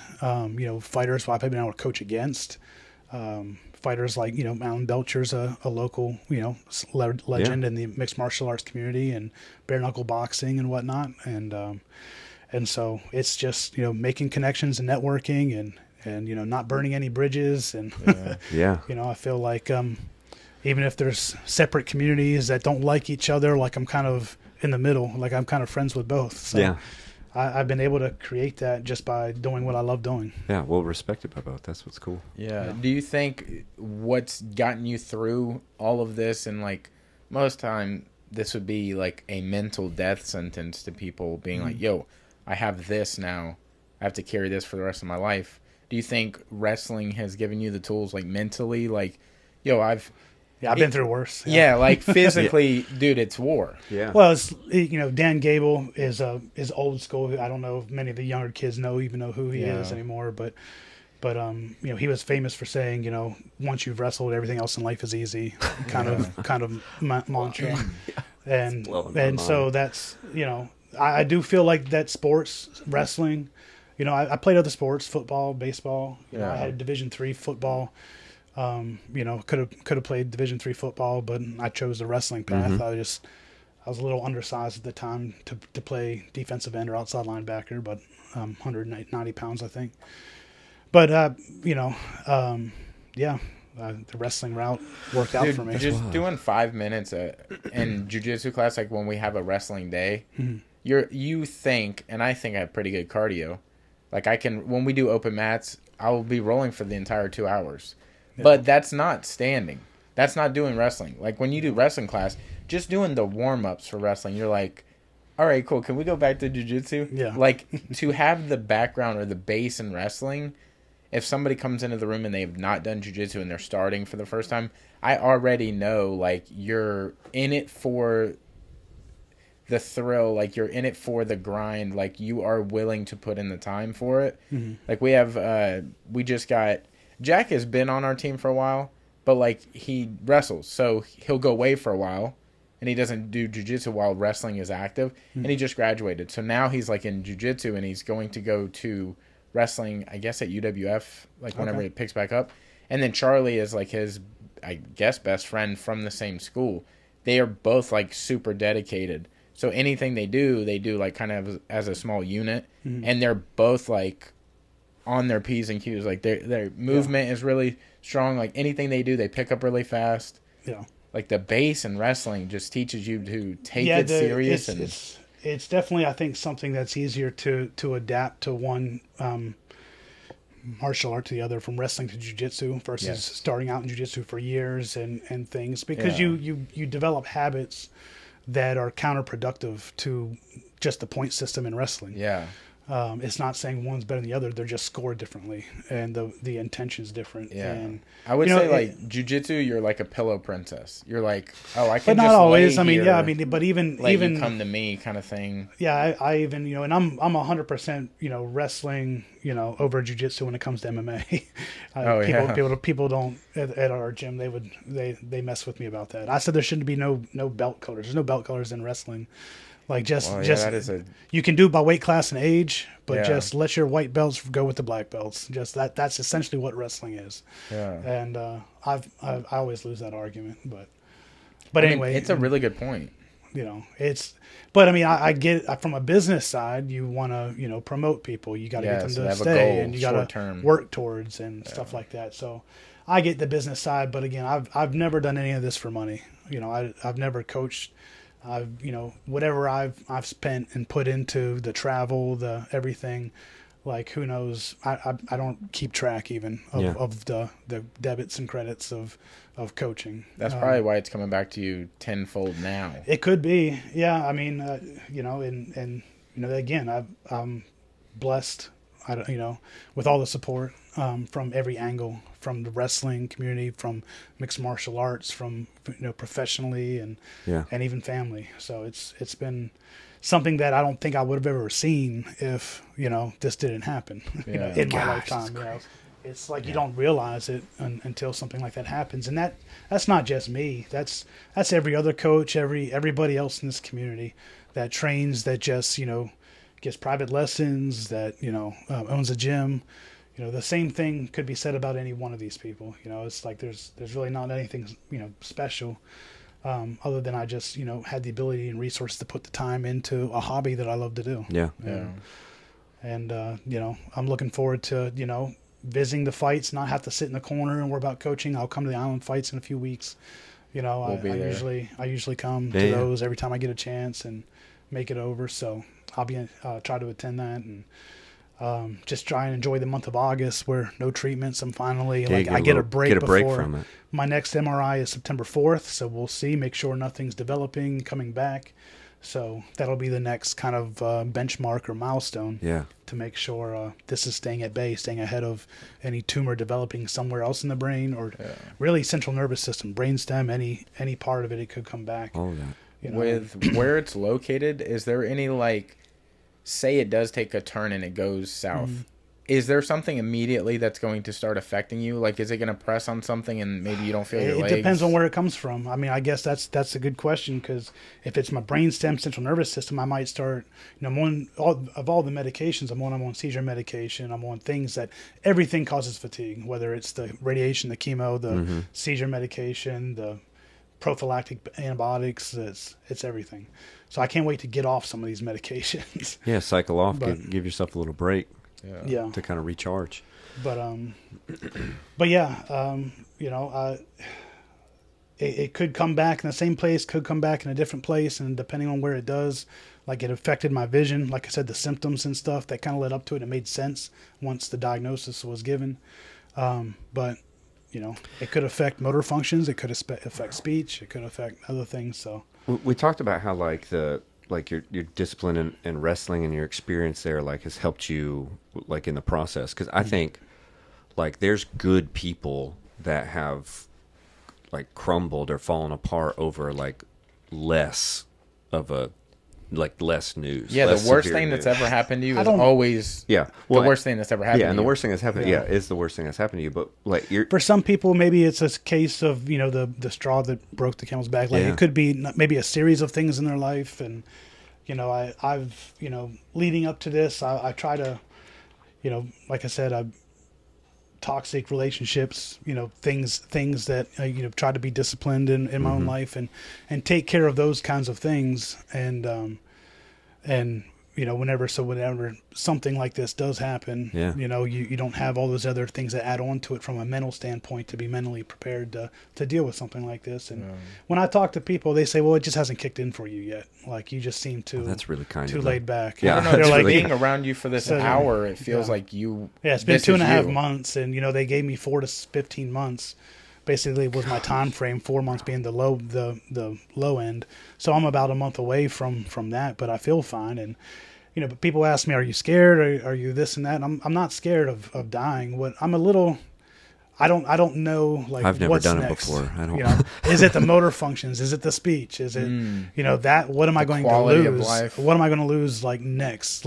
fighters I've been able to coach against. Fighters like Alan Belcher's a local legend in the mixed martial arts community and bare knuckle boxing and whatnot, and so it's just making connections and networking and not burning any bridges and I feel like even if there's separate communities that don't like each other, like I'm kind of in the middle, like I'm kind of friends with both. So I've been able to create that just by doing what I love doing. Yeah, well, respected by both. That's what's cool. Yeah. Do you think what's gotten you through all of this, and like most time this would be like a mental death sentence to people being like, yo, I have this now. I have to carry this for the rest of my life. Do you think wrestling has given you the tools, like mentally, like, yo, I've been through worse. Yeah, like physically, dude, it's war. Yeah. Well, it's, Dan Gable is old school. I don't know if many of the younger kids even know who he is anymore, but But he was famous for saying, once you've wrestled, everything else in life is easy, kind of mantra. And so that's I do feel like that sports wrestling. I played other sports, football, baseball. I had Division III football. Could have played Division III football, but I chose the wrestling path. I was a little undersized at the time to play defensive end or outside linebacker, but 190 pounds, I think. But the wrestling route worked out for me. Just doing 5 minutes in jiu-jitsu class, like when we have a wrestling day, you think, and I think I have pretty good cardio. Like when we do open mats, I will be rolling for the entire 2 hours. Yeah. But that's not standing. That's not doing wrestling. Like when you do wrestling class, just doing the warm-ups for wrestling, you're like, all right, cool. Can we go back to jiu-jitsu? Yeah. Like to have the background or the base in wrestling, if somebody comes into the room and they've not done jiu-jitsu and they're starting for the first time, I already know, like, you're in it for the thrill, like, you're in it for the grind, like, you are willing to put in the time for it. Like, we just got, Jack has been on our team for a while, but, like, he wrestles, so he'll go away for a while, and he doesn't do jiu-jitsu while wrestling is active, and he just graduated. So now he's, like, in jiu-jitsu, and he's going to go to wrestling, I guess, at UWF, like, whenever it picks back up. And then Charlie is, like, his, I guess, best friend from the same school. They are both, like, super dedicated. So anything they do, like, kind of as a small unit. And they're both, like, on their P's and Q's. Like, their movement is really strong. Like, anything they do, they pick up really fast. Yeah. Like, the base in wrestling just teaches you to take it serious. It's definitely, I think, something that's easier to adapt to one martial art to the other, from wrestling to jiu-jitsu versus starting out in jiu-jitsu for years and things, because you develop habits that are counterproductive to just the point system in wrestling. Yeah. It's not saying one's better than the other. They're just scored differently, and the intention's different. Yeah. And, I would say, like, jiu-jitsu, you're like a pillow princess. You're like, oh, I can but not just always. lay I mean, here, yeah. I mean, but even you come to me kind of thing. Yeah, I even, and I'm 100%, wrestling, over jiu-jitsu when it comes to MMA. People don't at our gym. They mess with me about that. I said there shouldn't be no belt colors. There's no belt colors in wrestling. Like you can do it by weight class and age, but just let your white belts go with the black belts. Just that's essentially what wrestling is. Yeah. And I always lose that argument, but anyway, it's a really good point. But I mean, I get it. From a business side, you want to promote people. You got to get them to stay, and you got to work towards and stuff like that. So I get the business side, but again, I've never done any of this for money. I've never coached. Whatever I've spent and put into the travel, the everything, like, who knows? I don't keep track even of the debits and credits of coaching. That's probably why it's coming back to you tenfold now. It could be, yeah. I mean, and again, I'm blessed. With all the support from every angle, from the wrestling community, from mixed martial arts, from professionally and even family. So it's been something that I don't think I would have ever seen if this didn't happen in my lifetime. It's like you don't realize it until something like that happens, and that's not just me. That's every other coach, everybody else in this community that trains, that just gets private lessons, that owns a gym. The same thing could be said about any one of these people. It's like there's really not anything special, other than I just had the ability and resources to put the time into a hobby that I love to do. And I'm looking forward to visiting the fights, not have to sit in the corner and worry about coaching. I'll come to the Island fights in a few weeks. I usually come to those every time I get a chance and make it over. So I'll be try to attend that, and just try and enjoy the month of August, where no treatments. I'm finally I get a break from it. My next MRI is September 4th, so we'll see. Make sure nothing's developing, coming back. So that'll be the next kind of benchmark or milestone. To make sure this is staying at bay, staying ahead of any tumor developing somewhere else in the brain, or really central nervous system, brainstem, any part of it could come back. All that. With where it's located, is there any, like, say it does take a turn and it goes south, is there something immediately that's going to start affecting you? Like, is it going to press on something and maybe you don't feel your legs? It depends on where it comes from. I mean, I guess that's a good question, because if it's my brainstem, central nervous system, I might start. I'm on all the medications I'm on seizure medication. I'm on things that everything causes fatigue, whether it's the radiation, the chemo, the seizure medication, the prophylactic antibiotics. It's everything. So I can't wait to get off some of these medications. Yeah, cycle off. Give yourself a little break. Yeah. To kind of recharge. But yeah, it could come back in the same place, could come back in a different place, and depending on where it does, like it affected my vision. Like I said, the symptoms and stuff that kind of led up to it. It made sense once the diagnosis was given. But it could affect motor functions. It could affect speech. It could affect other things. So we talked about how your discipline and wrestling and your experience there has helped you in the process, because I think there's good people that have crumbled or fallen apart over less of a less news. Yeah, less the worst severe thing news. that's ever happened to you is always the worst thing that's ever happened to you. And the worst thing that's happened is the worst thing that's happened to you. But for some people, maybe it's a case of the straw that broke the camel's back. It could be maybe a series of things in their life, and I've leading up to this, I try to like I said, toxic relationships, things that try to be disciplined in my own life and take care of those kinds of things, and whenever something like this does happen, you don't have all those other things that add on to it from a mental standpoint to be mentally prepared to deal with something like this. And when I talk to people, they say, well, it just hasn't kicked in for you yet. You just seem that's really kind too of laid back. Yeah, they're really being around you for this hour, it feels like you. Yeah, it's been 2.5 months, and they gave me 4 to 15 months. Basically, was my time frame. 4 months being the low end. So I'm about a month away from that, but I feel fine. And but people ask me, "Are you scared? Are you this and that?" And I'm not scared of dying. What I'm a little. I don't know I've never what's done next. it before. I don't. Is it the motor functions? Is it the speech? Is it that? What am I going to lose? What am I going to lose next?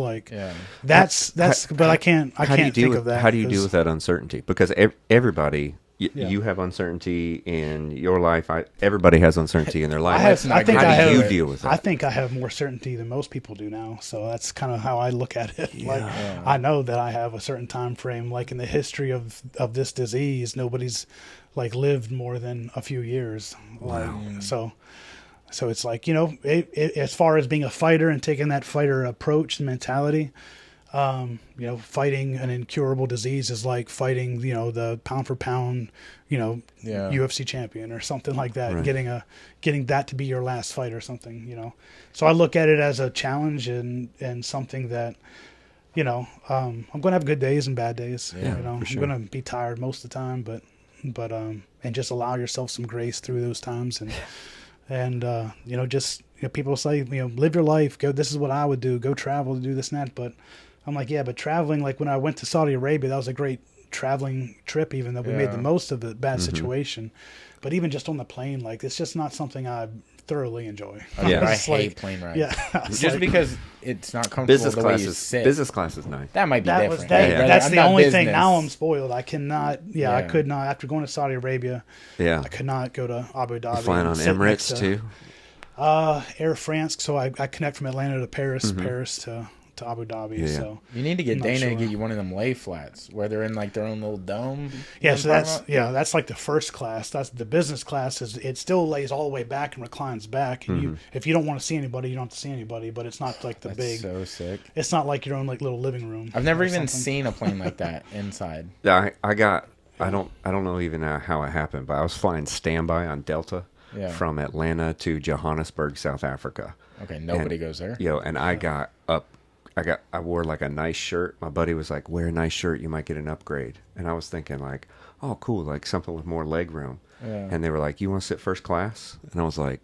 That's. But I can't think of that. How do you deal with that uncertainty? Because everybody. You have uncertainty in your life. Everybody has uncertainty in their life. How do you deal with that? I think I have more certainty than most people do now. So that's kind of how I look at it. I know that I have a certain time frame. In the history of this disease, nobody's lived more than a few years. Wow. So it's as far as being a fighter and taking that fighter approach and mentality. Fighting an incurable disease is like fighting, the pound for pound, UFC champion or something like that. Right. Getting that to be your last fight or something, So I look at it as a challenge and something that, I'm going to have good days and bad days. Yeah, I'm going to be tired most of the time, but and just allow yourself some grace through those times and people say, live your life. Go. This is what I would do. Go travel to do this and that. But I'm like, yeah, but traveling, when I went to Saudi Arabia, that was a great traveling trip, even though we made the most of the bad situation. But even just on the plane, it's just not something I thoroughly enjoy. I hate plane rides. Yeah. Just because it's not comfortable the way you sit. Business class is nice. That might be different. That's the only thing. Now I'm spoiled. I cannot, I could not, after going to Saudi Arabia, I could not go to Abu Dhabi. You're flying on Emirates too? Air France, so I connect from Atlanta to Paris, Paris to Abu Dhabi. Yeah. So you need to get Dana to get you one of them lay flats where they're in their own little dome. Yeah, so that's the first class. That's the business class. It still lays all the way back and reclines back. And if you don't want to see anybody, you don't have to see anybody. But it's not like the that's big. So sick. It's not like your own little living room. I've never even seen a plane like that inside. Yeah, I don't know even how it happened, but I was flying standby on Delta. Yeah. From Atlanta to Johannesburg, South Africa. Okay, nobody goes there. And I got up. I wore a nice shirt. My buddy was like, "Wear a nice shirt, you might get an upgrade." And I was thinking "Oh, cool, something with more leg room." Yeah. And they were like, "You want to sit first class?" And I was like,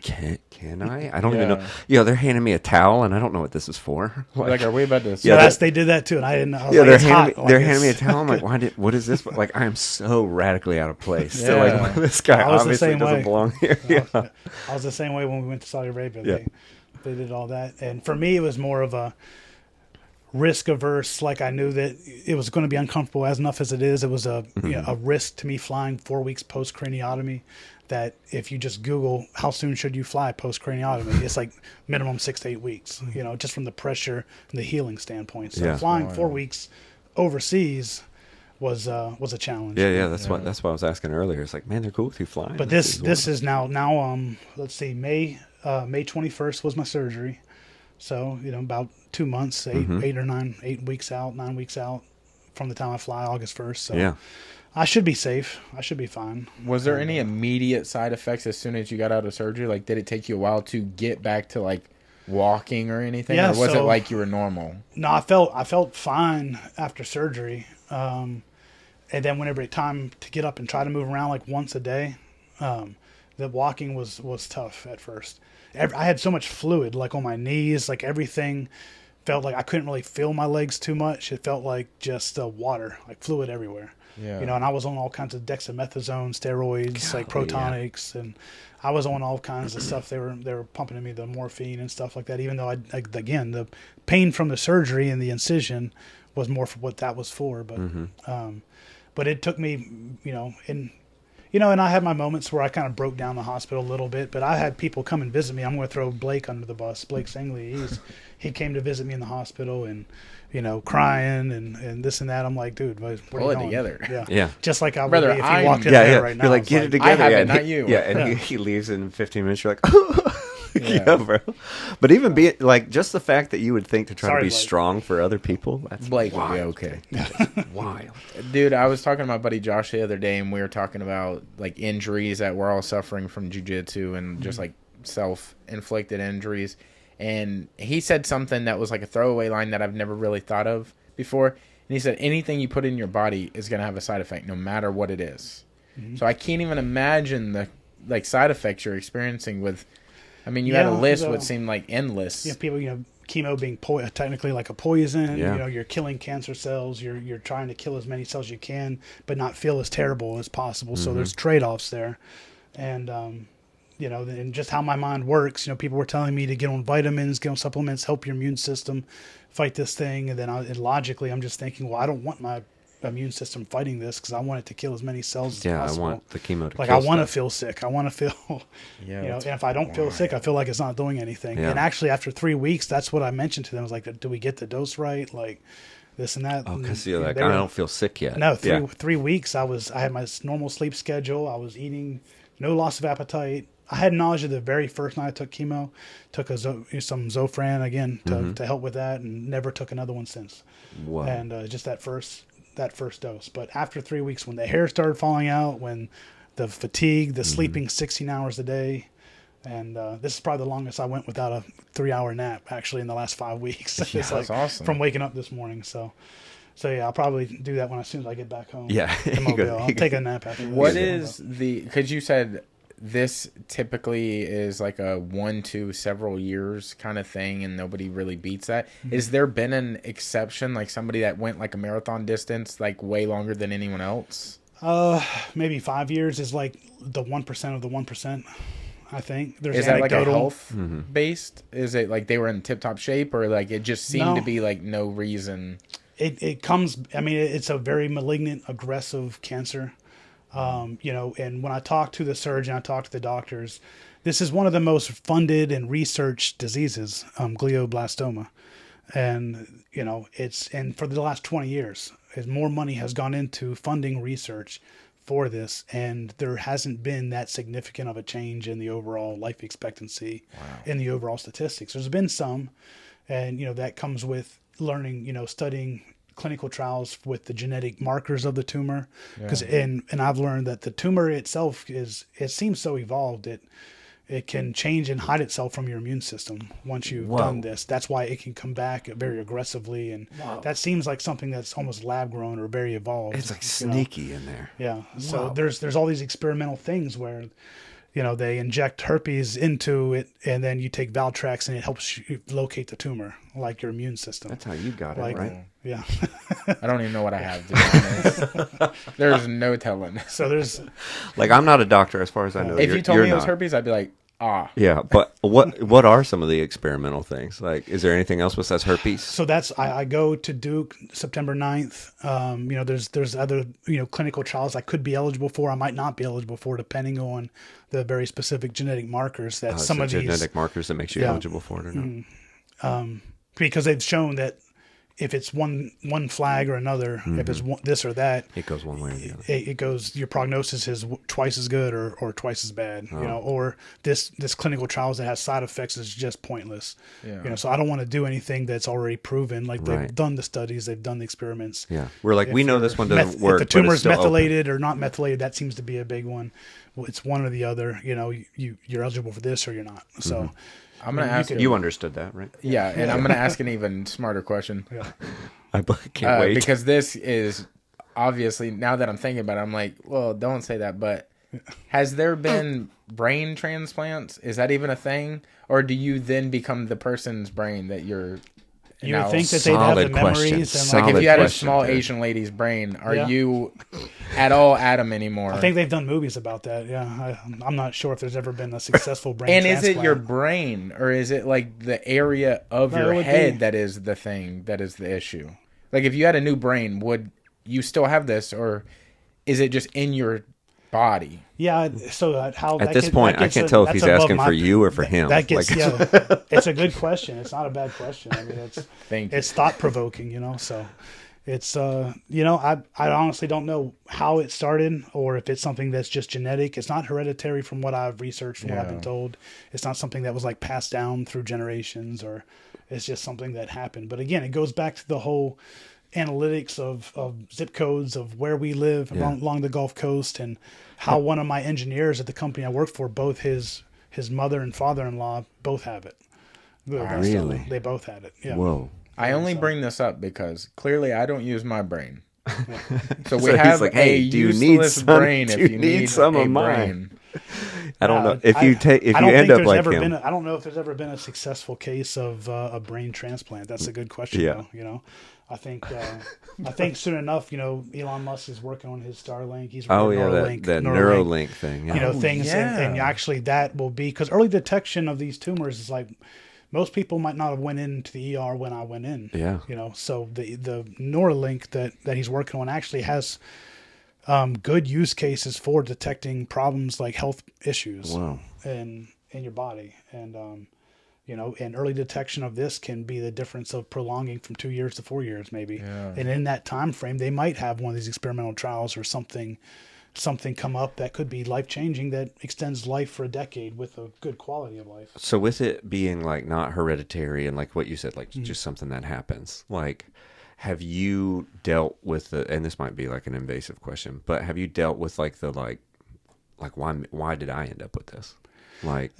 "Can I? I don't even know." They're handing me a towel, and I don't know what this is for. Are we about to? Yeah, they did that too, and I didn't know. They're handing me a towel. I'm like, what is this? I am so radically out of place. Yeah. So this guy obviously doesn't belong here. I was the same way when we went to Saudi Arabia. They did all that, and for me, it was more of a. risk averse. Like I knew that it was going to be uncomfortable as enough as it is. It was a risk to me flying 4 weeks post craniotomy. That if you just Google how soon should you fly post craniotomy, it's like minimum 6 to 8 weeks. Just from the pressure and the healing standpoint. So flying 4 weeks overseas was a challenge. Yeah. That's why I was asking earlier. It's like, man, they're cool with you flying. But this is now let's see, May 21st was my surgery. So, about 2 months, 8 weeks out, 9 weeks out from the time I fly, August 1st. So I should be safe. I should be fine. Was there any immediate side effects as soon as you got out of surgery? Like, did it take you a while to get back to like walking or anything? Yeah, or was it like you were normal? No, I felt fine after surgery. And then whenever it time to get up and try to move around like once a day, the walking was tough at first. I had so much fluid like on my knees, like everything felt like I couldn't really feel my legs too much. It felt like just water, like fluid everywhere. Yeah. And I was on all kinds of dexamethasone, steroids, like protonics, and I was on all kinds of stuff. They were pumping in me the morphine and stuff like that. Even though again, the pain from the surgery and the incision was more for what that was for. But it took me, and I had my moments where I kind of broke down the hospital a little bit. But I had people come and visit me. I'm going to throw Blake under the bus. Blake Singley, he came to visit me in the hospital and. Crying and this and that. I'm like, dude, where pull it together. Yeah. Just like I would Brother, be if you walked in there right now. You're like, get it together. I have it, not you. Yeah, and he leaves in 15 minutes. You're like, yeah, bro. But even being like, just the fact that you would think to try to be Blake. strong for other people, that's Blake wild. would be okay. That's wild. Dude, I was talking to my buddy Josh the other day, and we were talking about like injuries that we're all suffering from jiu-jitsu and just like self-inflicted injuries. And he said something that was like a throwaway line that I've never really thought of before. And he said, anything you put in your body is going to have a side effect, no matter what it is. So I can't even imagine the like side effects you're experiencing with. I mean, you had a list would seem like endless. Yeah, people, chemo being technically like a poison. Yeah. You're killing cancer cells. You're trying to kill as many cells as you can, but not feel as terrible as possible. So there's trade-offs there, and and just how my mind works. People were telling me to get on vitamins, get on supplements, help your immune system fight this thing. And then logically, I'm just thinking, well, I don't want my immune system fighting this because I want it to kill as many cells as possible. I want the chemo to like kill I want to stuff. feel sick. I want to feel, and if I don't feel sick, I feel like it's not doing anything. Yeah. And actually, after 3 weeks, that's what I mentioned to them. I was like, do we get the dose right? Like this and that. Oh, because you're like, They I were- don't feel sick yet. No, 3 weeks. I had my normal sleep schedule. I was eating, no loss of appetite. I had nausea the very first night I took chemo. Took some Zofran again to help with that, and never took another one since. Wow. And just that first dose. But after 3 weeks, when the hair started falling out, when the fatigue, the sleeping 16 hours a day, and this is probably the longest I went without a 3-hour nap actually in the last 5 weeks. Yeah, It's that's awesome. From waking up this morning. So yeah, I'll probably do that as soon as I get back home. Yeah. To Mobile. I'll take a nap after this. What is because you said this typically is like a 1 to several years kind of thing, and nobody really beats that. Is there been an exception, like somebody that went like a marathon distance, like way longer than anyone else? Maybe 5 years is like the 1% of the 1%. I think there's Is that like a anecdotal. health based? Is it like they were in tip top shape, or like it just seemed No. to be like no reason? It comes. I mean, it's a very malignant, aggressive cancer. And when I talk to the surgeon, I talk to the doctors. This is one of the most funded and researched diseases, glioblastoma, and and for the last 20 years, as more money has gone into funding research for this, and there hasn't been that significant of a change in the overall life expectancy, in the overall statistics. There's been some, and that comes with learning, studying clinical trials with the genetic markers of the tumor, because and I've learned that the tumor itself it seems so evolved it can change and hide itself from your immune system once you've done this. That's why it can come back very aggressively, and that seems like something that's almost lab grown or very evolved. It's like sneaky in there. Yeah. So there's all these experimental things where they inject herpes into it, and then you take Valtrex, and it helps you locate the tumor, like your immune system. That's how you got it, right? Yeah. I don't even know what I have, to be honest. There's no telling. So there's Like, I'm not a doctor as far as I know. If you told You're me it was not. herpes, I'd be like, Yeah, but what are some of the experimental things? Like, is there anything else besides herpes? So that's I go to Duke September 9th. There's other clinical trials I could be eligible for. I might not be eligible for, depending on the very specific genetic markers that some So of these genetic markers that makes you eligible for it or not? because they've shown that if it's one flag or another, if it's this or that, It goes one way or the other. it goes. Your prognosis is twice as good or twice as bad. Or this clinical trials that has side effects is just pointless. Yeah. So I don't want to do anything that's already proven. Like they've Right. done the studies, they've done the experiments. Yeah, we're like, we know this one doesn't work. If the but tumor it's is still open. methylated or not methylated, that seems to be a big one. Well, it's one or the other. You're eligible for this or you're not. So. I'm going to ask You understood that, right? Yeah, and I'm going to ask an even smarter question. Yeah. I can't wait. Because this is obviously, now that I'm thinking about it, I'm like, well, don't say that. But has there been brain transplants? Is that even a thing? Or do you then become the person's brain that you're... You would think that they'd have the memories. And Like if you had a small dude. Asian lady's brain, are Yeah. you at all Adam anymore? I think they've done movies about that. Yeah, I'm not sure if there's ever been a successful brain. And transplant. is it your brain, or is it like the area of No, it your would head be- that is the thing, that is the issue? Like if you had a new brain, would you still have this, or is it just in your body? Yeah. So how At this point, I can't tell if he's asking for you or for him. That gets Like- yeah. It's a good question. It's not a bad question. I mean, Thank you. it's thought provoking. So it's I honestly don't know how it started or if it's something that's just genetic. It's not hereditary from what I've researched, from what I've been told. It's not something that was like passed down through generations, or it's just something that happened. But again, it goes back to the whole analytics of zip codes of where we live along the Gulf Coast, and how one of my engineers at the company I work for, both his mother and father-in-law both have it. Really? They both had it. Yeah. Whoa. I only bring this up because clearly I don't use my brain. So we So he's have like, a hey, do you need useless some- brain do if you you need need some a of mine? brain. I don't know I if you don't end think up there's like ever him. been I don't know if there's ever been a successful case of a brain transplant. That's a good question. Yeah. Though, I think soon enough, Elon Musk is working on his Starlink. He's Oh working yeah, Neuralink, that Neuralink thing. Yeah. things, and actually that will be, because early detection of these tumors is like, most people might not have went into the ER when I went in. Yeah. So the Neuralink that he's working on actually has good use cases for detecting problems like health issues Wow. in your body, and and early detection of this can be the difference of prolonging from 2 years to 4 years maybe. Yeah. And in that time frame, they might have one of these experimental trials or something come up that could be life-changing, that extends life for a decade with a good quality of life. So with it being like not hereditary and like what you said, like just something that happens, like, have you dealt with the, and this might be like an invasive question, but have you dealt with like the like why did I end up with this? Like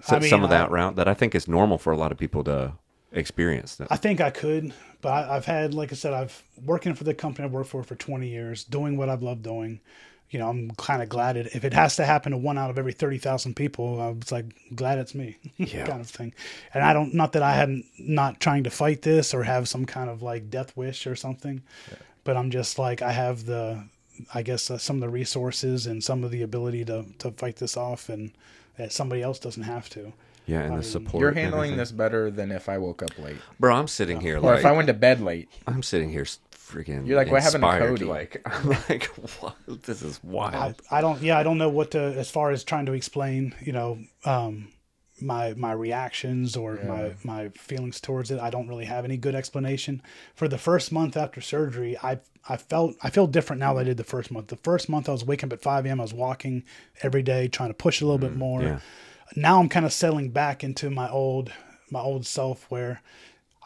some of that route that I think is normal for a lot of people to experience. That. I think I could, but I've had, like I said, I've working for the company I've worked for 20 years, doing what I've loved doing. I'm kind of glad if it has to happen to one out of every 30,000 people, I was like, glad it's me, kind of thing. And not that I hadn't, not trying to fight this or have some kind of like death wish or something, but I'm just like, I have some of the resources and some of the ability to fight this off, and that somebody else doesn't have to. Yeah, and the support. You're and handling everything. this better than if I woke up late. Bro, I'm sitting here Or like if I went to bed late. I'm sitting here freaking. You're like, what happened to inspired. Cody? Like, I'm like, what? This is wild. I don't know what to, as far as trying to explain, my reactions or my feelings towards it. I don't really have any good explanation. For the first month after surgery, I feel different now than I did the first month. The first month I was waking up at 5 a.m. I was walking every day, trying to push a little bit more. yeah. Now I'm kind of settling back into my old self, where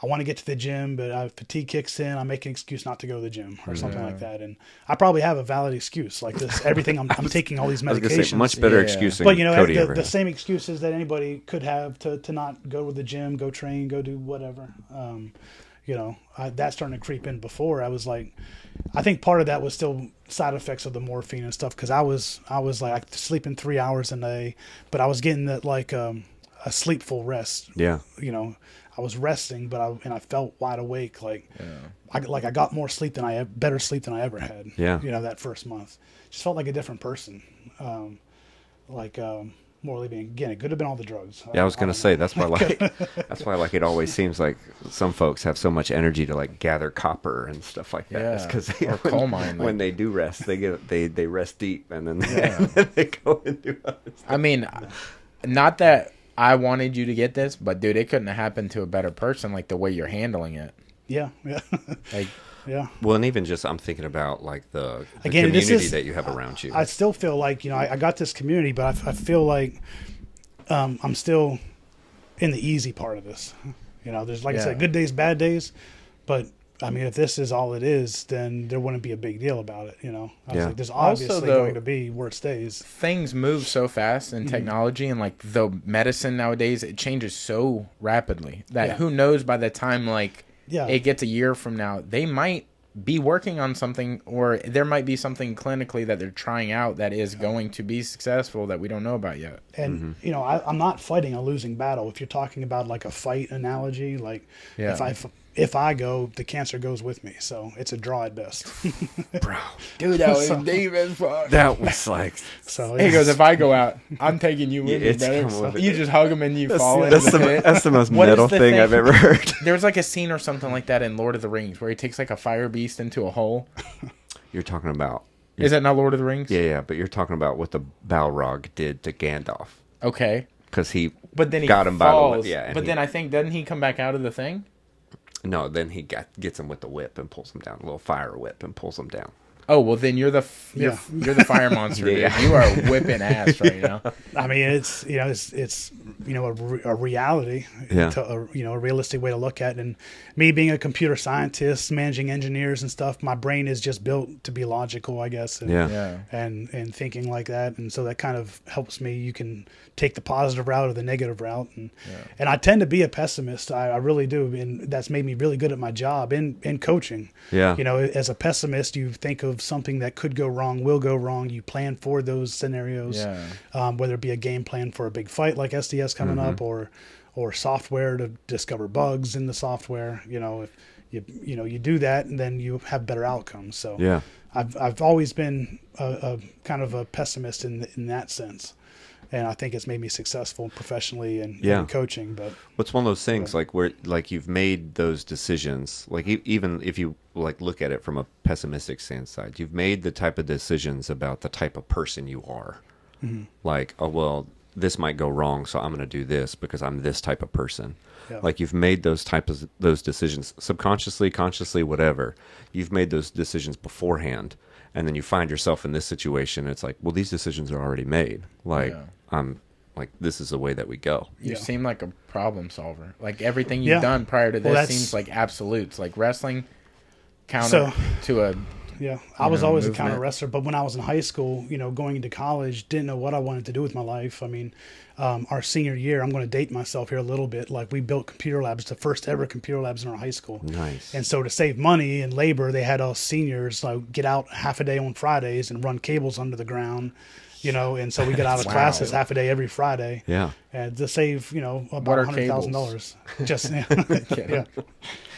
I want to get to the gym, but fatigue kicks in. I make an excuse not to go to the gym or something like that. And I probably have a valid excuse, like this. Everything I'm taking all these I was gonna say, medications. much better excuse than But Cody ever the had. same excuses that anybody could have to not go to the gym, go train, go do whatever. That's starting to creep in. Before I was like, I think part of that was still side effects of the morphine and stuff, because I was like sleeping 3 hours a day, but I was getting that like a sleepful rest. Yeah. I was resting, but I felt wide awake. Like I got more sleep better sleep than I ever had. Yeah. That first month, just felt like a different person. morally being. Again, it could have been all the drugs. Yeah, I was I gonna don't say know. that's why like it always seems like some folks have so much energy to like gather copper and stuff like that. Yeah. Because Or coal mine, when like- they do rest, they rest deep and then Yeah. and then they go and do other stuff. I mean, not that I wanted you to get this, but dude, it couldn't have happened to a better person like the way you're handling it. Yeah. Like, Yeah. Well, and even just I'm thinking about like the Again, this community is- that you have around you. I still feel like, I got this community, but I feel like I'm still in the easy part of this. There's, like I Yeah. said, good days, bad days. But, I mean, if this is all it is, then there wouldn't be a big deal about it, I was Yeah. like, there's Also, obviously though- going to be where it stays. things move so fast in technology, and like the medicine nowadays, it changes so rapidly that Yeah. who knows by the time like Yeah. it gets a year from now, they might be working on something, or there might be something clinically that they're trying out that is going to be successful that we don't know about yet. And, I'm not fighting a losing battle. If you're talking about like a fight analogy, like Yeah. if I go, the cancer goes with me. So it's a draw at best. Bro, Dude, that was So- deep as fuck. that was like So He goes, if I go out, I'm taking you with Yeah, me, it's brother. come with it. You just hug him and you fall into that's the the pit. that's the most What is metal the thing I've ever heard. There was like a scene or something like that in Lord of the Rings where he takes like a fire beast into a hole. You're talking about Is that not Lord of the Rings? yeah, but you're talking about what the Balrog did to Gandalf Okay. because he But then he got him falls. by the yeah. and But he- then I think, doesn't he come back out of the thing? no, then he gets him with the whip and pulls him down, a little fire whip and pulls him down. Oh, well, then you're the Yeah. you're the fire monster. Yeah. Dude. You are whipping ass right now. I mean, it's it's a reality, Yeah. to a realistic way to look at it. And me being a computer scientist, managing engineers and stuff, my brain is just built to be logical, I guess. And, Yeah. Yeah. and thinking like that, and so that kind of helps me. You can take the positive route or the negative route, and I tend to be a pessimist. I really do, and that's made me really good at my job in coaching. Yeah. As a pessimist, you think of something that could go wrong, will go wrong. You plan for those scenarios, Yeah. whether it be a game plan for a big fight like SDS coming Mm-hmm. up, or software to discover bugs in the software. If you do that, and then you have better outcomes. So Yeah. I've always been a kind of a pessimist in that sense, and I think it's made me successful professionally and in coaching. But What's one of those things like where like you've made those decisions, like even if you like look at it from a pessimistic stance side, you've made the type of decisions about the type of person you are. Like, oh well, this might go wrong, so I'm going to do this because I'm this type of person. Yeah. Like you've made those decisions subconsciously, consciously, whatever. You've made those decisions beforehand, and then you find yourself in this situation. It's like, well, these decisions are already made. Like Yeah. I'm like, this is the way that we go. You Yeah. seem like a problem solver. Like everything you've Yeah. done prior to Well, this that's- seems like absolutes. Like wrestling counter to a yeah, I was always a movement. counter wrestler, but when I was in high school, going into college, didn't know what I wanted to do with my life. I mean, our senior year, I'm going to date myself here a little bit. Like we built computer labs, the first ever computer labs in our high school. Nice. And so to save money and labor, they had us seniors like get out half a day on Fridays and run cables under the ground. And so we get out of Wow. classes half a day every Friday. Yeah. And to save, What about are $100,000. Just yeah.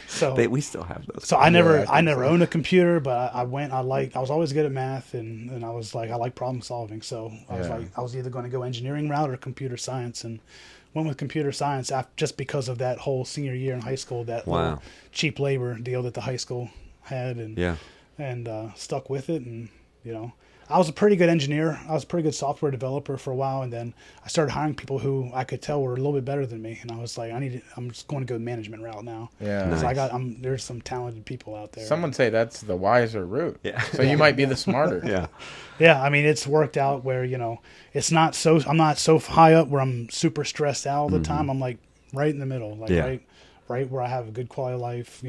So We still have those. so I never I think so. owned a computer, but I was always good at math, and I was like, I like problem solving. So I was Yeah. like, I was either going to go engineering route or computer science, and went with computer science just because of that whole senior year in high school, that Wow. little cheap labor deal that the high school had, and Yeah. stuck with it. And I was a pretty good engineer. I was a pretty good software developer for a while, and then I started hiring people who I could tell were a little bit better than me, and I was like, I'm just going to go the management route now. Yeah. Because Nice. there's some talented people out there. Someone say that's the wiser route. Yeah. So you might be the smarter. Yeah. Yeah, I mean, it's worked out where, it's not I'm not so high up where I'm super stressed out all the time. I'm like right in the middle, like Yeah. right where I have a good quality of life,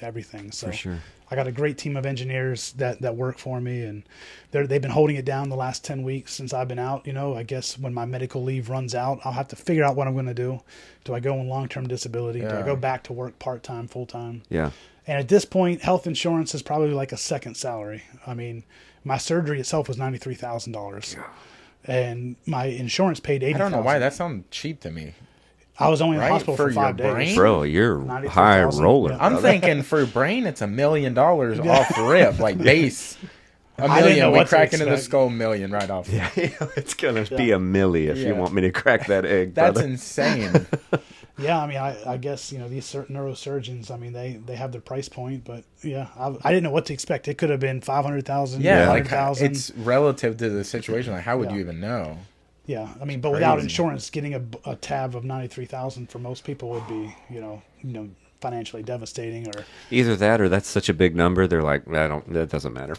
everything. So For sure. I got a great team of engineers that work for me, and they've been holding it down the last 10 weeks since I've been out. I guess when my medical leave runs out, I'll have to figure out what I'm going to do. Do I go on long-term disability? Do I Yeah. go back to work part-time, full-time? Yeah. And at this point, health insurance is probably like a second salary. I mean, my surgery itself was $93,000, and my insurance paid $80,000. I don't know why that sounds cheap to me. I was only in the Right? hospital For for 5 your days. brain? Bro, you're 93,000, high roller. yeah. I'm thinking for brain, it's $1 million off rip, like base. A I didn't million. know We what to crack into the expect. skull, $1 right off. Yeah, it's gonna be a milli if you Yeah. want me to crack that egg, That's brother. insane. Yeah, I mean, I guess, these certain neurosurgeons, I mean, they have their price point, but yeah, I didn't know what to expect. It could have been 500,000, Yeah, like 100,000. it's relative to the situation. Like, how would Yeah. you even know? Yeah, I mean, but without crazy. insurance, getting a tab of 93,000 for most people would be, financially devastating. Or Either that or that's such a big number. They're like, that doesn't matter.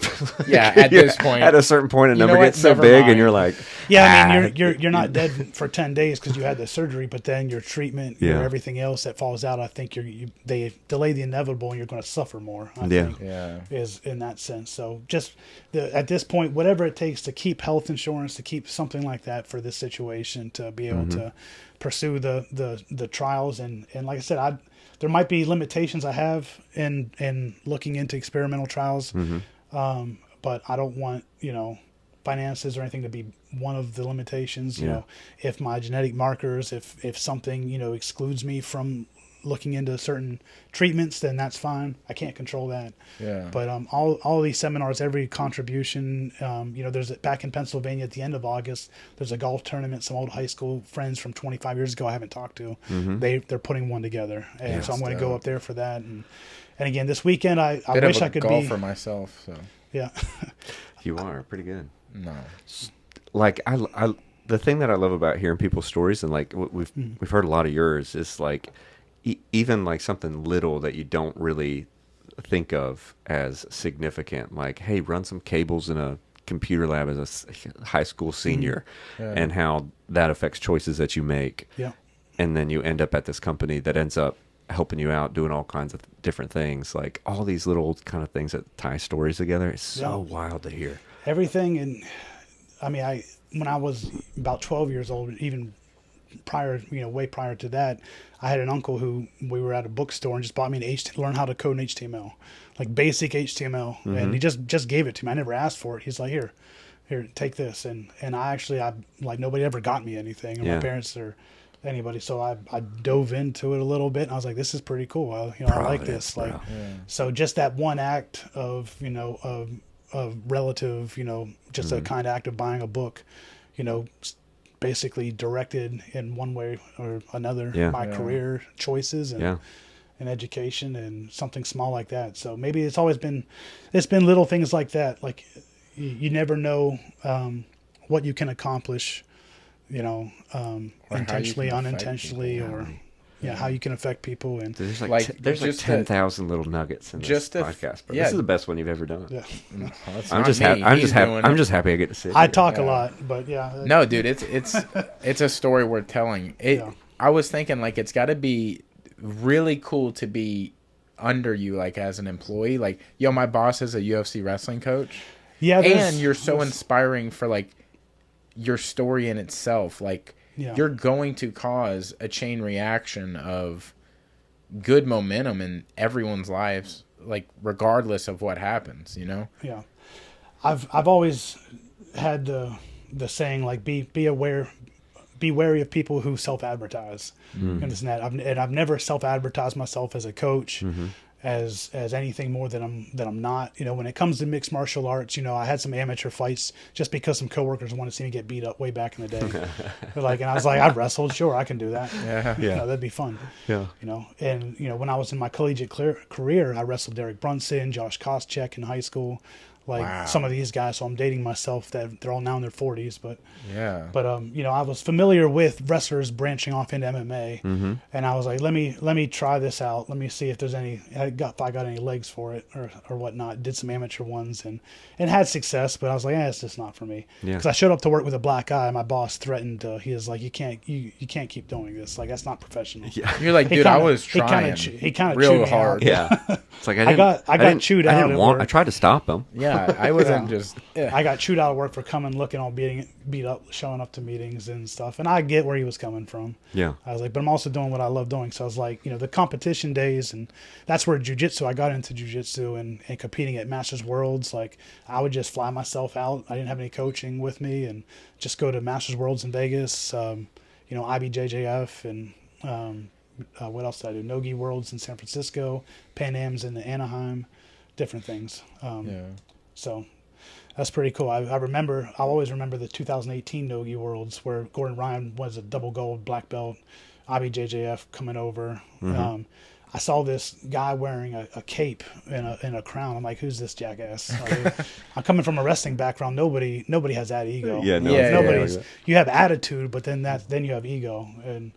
Yeah, at this point, at a certain point, a you know number what? gets so Never big, mind. and you're like, yeah, I mean, "Ah." you're not dead for 10 days because you had the surgery, but then your treatment, your Yeah. everything else that falls out, I think they delay the inevitable, and you're going to suffer more. I Yeah. think. Yeah. Is in that sense. So just at this point, whatever it takes to keep health insurance, to keep something like that for this situation, to be able to pursue the trials, and like I said, there might be limitations I have in looking into experimental trials, but I don't want finances or anything to be one of the limitations. You Yeah. know, if my genetic markers, if something excludes me from looking into certain treatments, then that's fine. I can't control that. Yeah. But all these seminars, every contribution, there's back in Pennsylvania at the end of August, there's a golf tournament. Some old high school friends from 25 years ago I haven't talked to. They're putting one together, and so I'm going to go up there for that. And again, this weekend I Bit wish of a I could golfer be. myself. So Yeah, You are pretty good. no. Like I the thing that I love about hearing people's stories, and like we've heard a lot of yours, is like even like something little that you don't really think of as significant, like, hey, run some cables in a computer lab as a high school senior, and how that affects choices that you make. yeah. And then you end up at this company that ends up helping you out, doing all kinds of different things, like all these little kind of things that tie stories together. It's so wild to hear. Everything. And I mean, when I was about 12 years old, even prior, way prior to that, I had an uncle who we were at a bookstore and just bought me learn how to code in HTML, like basic HTML, and he just gave it to me. I never asked for it. He's like, here, take this, and I like, nobody ever got me anything, or my parents or anybody. So I dove into it a little bit, and I was like, this is pretty cool. I like this. Bro. Like, so just that one act of of relative, just a kind act of buying a book, basically directed in one way or another my career choices and education and something small like that. So maybe it's been little things like that. Like you never know what you can accomplish, intentionally, unintentionally, or how you can affect people. And There's Like, just 10,000 little nuggets in this just a- podcast, bro. yeah. This is the best one you've ever done. yeah, No, that's I'm not just me. happy. I'm He's just happy. doing I'm it. just happy I get to sit. I here. talk a lot, but yeah. No, dude, it's a story worth telling. Yeah. I was thinking, like, it's got to be really cool to be under you, like, as an employee. Like, yo, my boss is a UFC wrestling coach, Yeah, and you're so inspiring for, like, your story in itself. Like, you're going to cause a chain reaction of good momentum in everyone's lives, like, regardless of what happens, Yeah, I've always had the saying, like, be aware, be wary of people who self-advertise and this and that. I've never self-advertised myself as a coach, as anything more than I'm not. When it comes to mixed martial arts, I had some amateur fights just because some coworkers wanted to see me get beat up way back in the day. And I was like, I've wrestled, sure, I can do that. Yeah. That'd be fun. Yeah. And when I was in my collegiate career, I wrestled Derek Brunson, Josh Koscheck in high school, some of these guys. So I'm dating myself, that they're all now in their 40s, but I was familiar with wrestlers branching off into MMA, and I was like, let me try this out. Let me see if I got any legs for it or whatnot. Did some amateur ones and had success, but I was like, it's just not for me. Because I showed up to work with a black eye. My boss threatened. He was like, you can't keep doing this. Like, that's not professional. Yeah. You're like, dude, I was trying He kind of real chewed me hard. out. Yeah. It's like I got chewed out I at didn't want. work. I tried to stop him. Yeah, I wasn't just. I got chewed out of work for coming, looking all beat up, showing up to meetings and stuff. And I get where he was coming from. Yeah. I was like, but I'm also doing what I love doing. So I was like, the competition days, and that's where I got into jiu-jitsu and competing at Masters Worlds. Like, I would just fly myself out. I didn't have any coaching with me, and just go to Masters Worlds in Vegas, IBJJF, and what else did I do? Nogi Worlds in San Francisco, Pan Am's in Anaheim, different things. So That's pretty cool. I'll always remember the 2018 Nogi Worlds where Gordon Ryan was a double gold black belt, IBJJF coming over. I saw this guy wearing a cape and a crown. I'm like, who's this jackass? Like, I'm coming from a wrestling background. Nobody has that ego. Yeah, no, Yeah, Nobody's. yeah. You have attitude, but then you have ego, and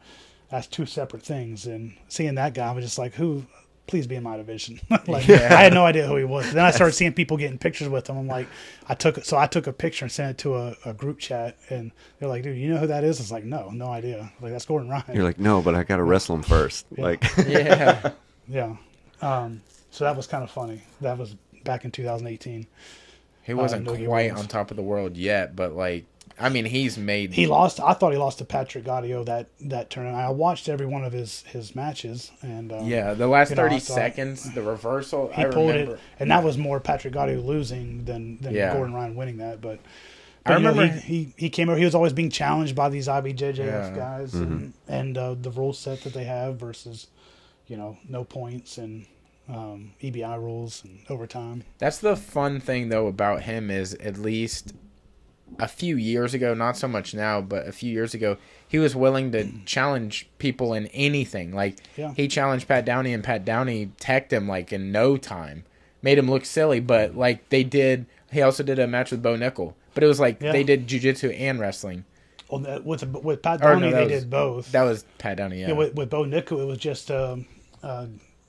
that's two separate things. And seeing that guy, I was just like, who? Please be in my division. Like, I had no idea who he was. Then I started seeing people getting pictures with him. I'm like, I took a picture and sent it to a group chat, and they're like, dude, you know who that is? I was like, no idea. Like, that's Gordon Ryan. You're like, no, but I got to wrestle him first. Yeah. Like, Yeah. Yeah. So that was kind of funny. That was back in 2018. He wasn't Nogi quite Worlds. on top of the world yet, but like, I mean, he's made. He lost. I thought he lost to Patrick Gaudio that tournament. I watched every one of his matches, and Yeah, the last you know, 30 I thought seconds, the reversal. he I pulled remember. it, and that was more Patrick Gaudio losing than Yeah. Gordon Ryan winning that. But I you know, remember- he came over. He was always being challenged by these IBJJF Yeah. guys, and the rule set that they have versus, no points and EBI rules and overtime. That's the fun thing though about him is at least a few years ago, not so much now, but a few years ago, he was willing to challenge people in anything. Like Yeah. he challenged Pat Downey, and Pat Downey teched him like in no time, made him look silly. But like they did, he also did a match with Bo Nickel, but it was like Yeah. they did jiu-jitsu and wrestling. Well, with Pat Or no, Downey, that they was- did both. That was Pat Downey, yeah. Yeah, with Bo Nickel, it was just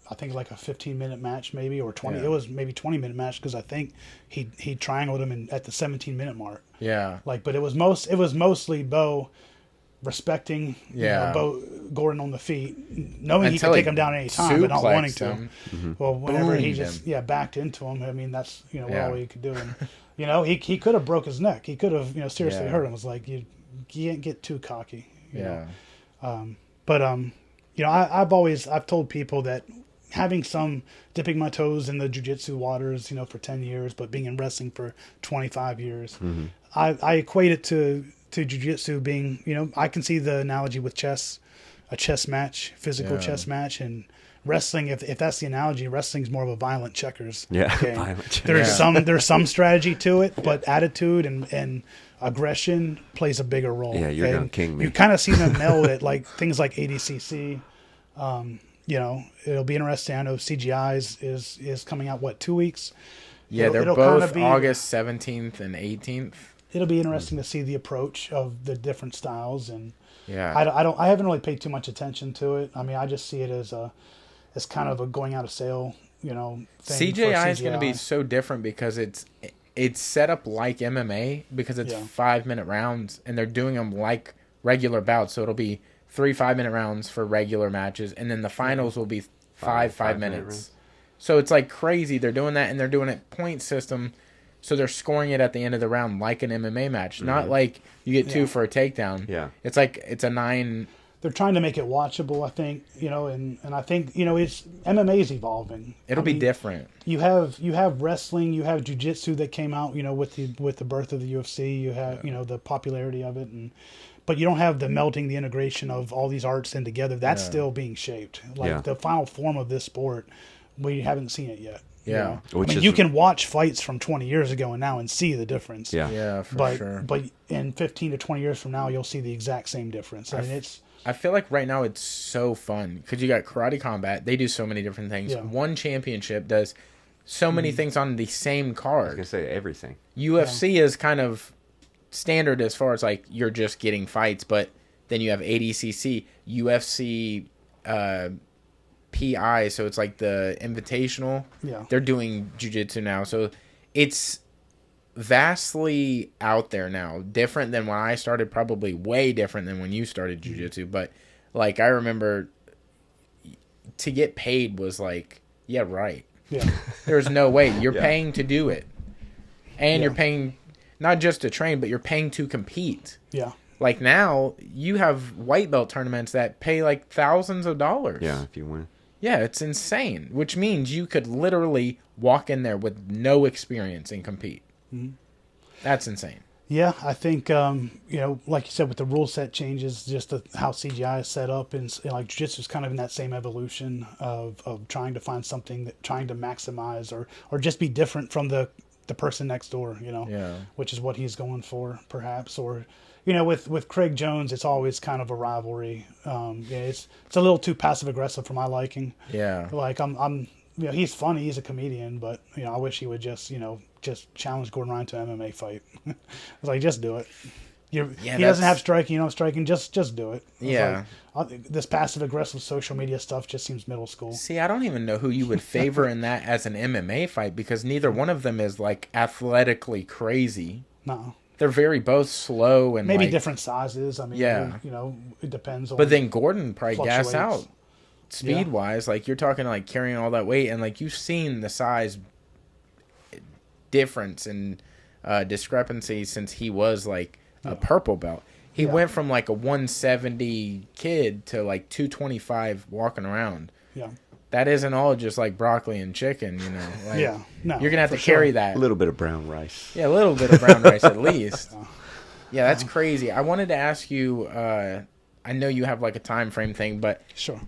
I think like a 15-minute match maybe, or 20. Yeah. It was maybe 20-minute match because I think he triangled him at the 17-minute mark. Yeah. Like, but it was mostly Bo respecting Yeah. Bo Gordon on the feet, knowing he Until could he take him down any time, but not suplexed wanting to. him. Well, whenever he Boomed just him. backed into him, I mean that's Yeah. all he could do. And he could have broke his neck. He could have seriously Yeah. hurt him. It was like you can't get too cocky. You Yeah. know? But I've told people that having some dipping my toes in the jiu-jitsu waters, for 10 years, but being in wrestling for 25 years, I equate it to jiu-jitsu being, I can see the analogy with chess, a chess match, physical Yeah. chess match, and wrestling. If that's the analogy, wrestling's more of a violent checkers. yeah, game. violent check. There's some strategy to it, but attitude and aggression plays a bigger role. Yeah, you're And gonna king me. You kind of see them meld it, like things like ADCC. It'll be interesting. I know CGI is coming out 2 weeks. Yeah, It'll- they're it'll both kinda be- August 17th and 18th. It'll be interesting to see the approach of the different styles, and Yeah. I haven't really paid too much attention to it. I mean, I just see it as kind of a going out of sale, thing. CJI for is going to be so different because it's set up like MMA because it's Yeah. 5-minute rounds and they're doing them like regular bouts. So it'll be 3 5-minute rounds for regular matches, and then the finals will be five 5-minute minutes. rounds. So it's like crazy. They're doing that, and they're doing it point system. So they're scoring it at the end of the round like an MMA match, not like you get 2 Yeah. for a takedown. Yeah. It's like it's a 9. They're trying to make it watchable, I think, and I think it's MMA is evolving. It'll I be mean, different. You have wrestling, you have jiu-jitsu that came out, with the birth of the UFC. You have the popularity of it, but you don't have the melting, the integration of all these arts in together. That's still being shaped. Like Yeah. the final form of this sport, we haven't seen it yet. Yeah. Which is- you can watch fights from 20 years ago and now and see the difference. Yeah. Yeah, for But sure. but in 15 to 20 years from now, you'll see the exact same difference. I mean, it's I feel like right now it's so fun because you got Karate Combat. They do so many different things. Yeah. One championship does so many things on the same I was card. gonna say everything. UFC is kind of standard as far as like you're just getting fights, but then you have ADCC, UFC, PI, so it's like the Invitational. Yeah. They're doing jiu-jitsu now, so it's vastly out there now. Different than when I started, probably way different than when you started jiu-jitsu. But like I remember, to get paid was like, yeah, right. yeah. There's no way you're Yeah. paying to do it, and Yeah. you're paying not just to train, but you're paying to compete. Yeah. Like now, you have white belt tournaments that pay like thousands of dollars. Yeah, if you win. Yeah, it's insane. Which means you could literally walk in there with no experience and compete. That's insane. Yeah, I think like you said, with the rule set changes, just how CGI is set up, and like jiu-jitsu is kind of in that same evolution of trying to find something trying to maximize or just be different from the the person next door, Yeah. which is what he's going for, perhaps. Or, with Craig Jones, it's always kind of a rivalry. Yeah, it's a little too passive aggressive for my liking. Yeah. Like I'm he's funny, he's a comedian, but I wish he would just challenge Gordon Ryan to an MMA fight. It's like, just do it. He doesn't have striking, striking. Just do it. Yeah. Like, this passive aggressive social media stuff just seems middle school. See, I don't even know who you would favor in that as an MMA fight, because neither one of them is like athletically crazy. No. They're very both slow and maybe like, different sizes. I mean, Yeah. It depends on. But then Gordon probably gas fluctuates. out speed wise. Like, you're talking like carrying all that weight, and like you've seen the size difference and discrepancy since he was like a purple belt. He went from like a 170 kid to like 225 walking around. Yeah. That isn't all just like broccoli and chicken, Like, Yeah. No. you're gonna have for to carry sure. that. A little bit of brown rice. Yeah, a little bit of brown rice at least. Yeah, that's crazy. I wanted to ask you. I know you have like a time frame thing, but Sure.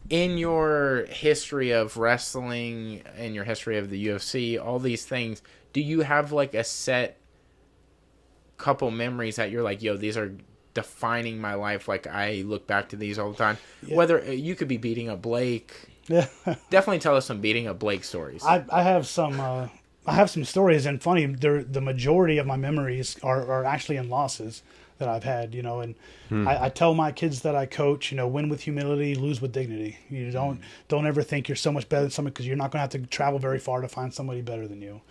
in your history of wrestling and your history of the UFC, all these things, do you have like a set couple memories that you're like, yo, these are defining my life? Like, I look back to these all the time. Yeah. Whether you could be beating up Blake. Yeah. Definitely tell us some beating up Blake stories. I have some stories, and funny, the majority of my memories are actually in losses that I've had, and I tell my kids that I coach, win with humility, lose with dignity. You don't ever think you're so much better than somebody, because you're not going to have to travel very far to find somebody better than you.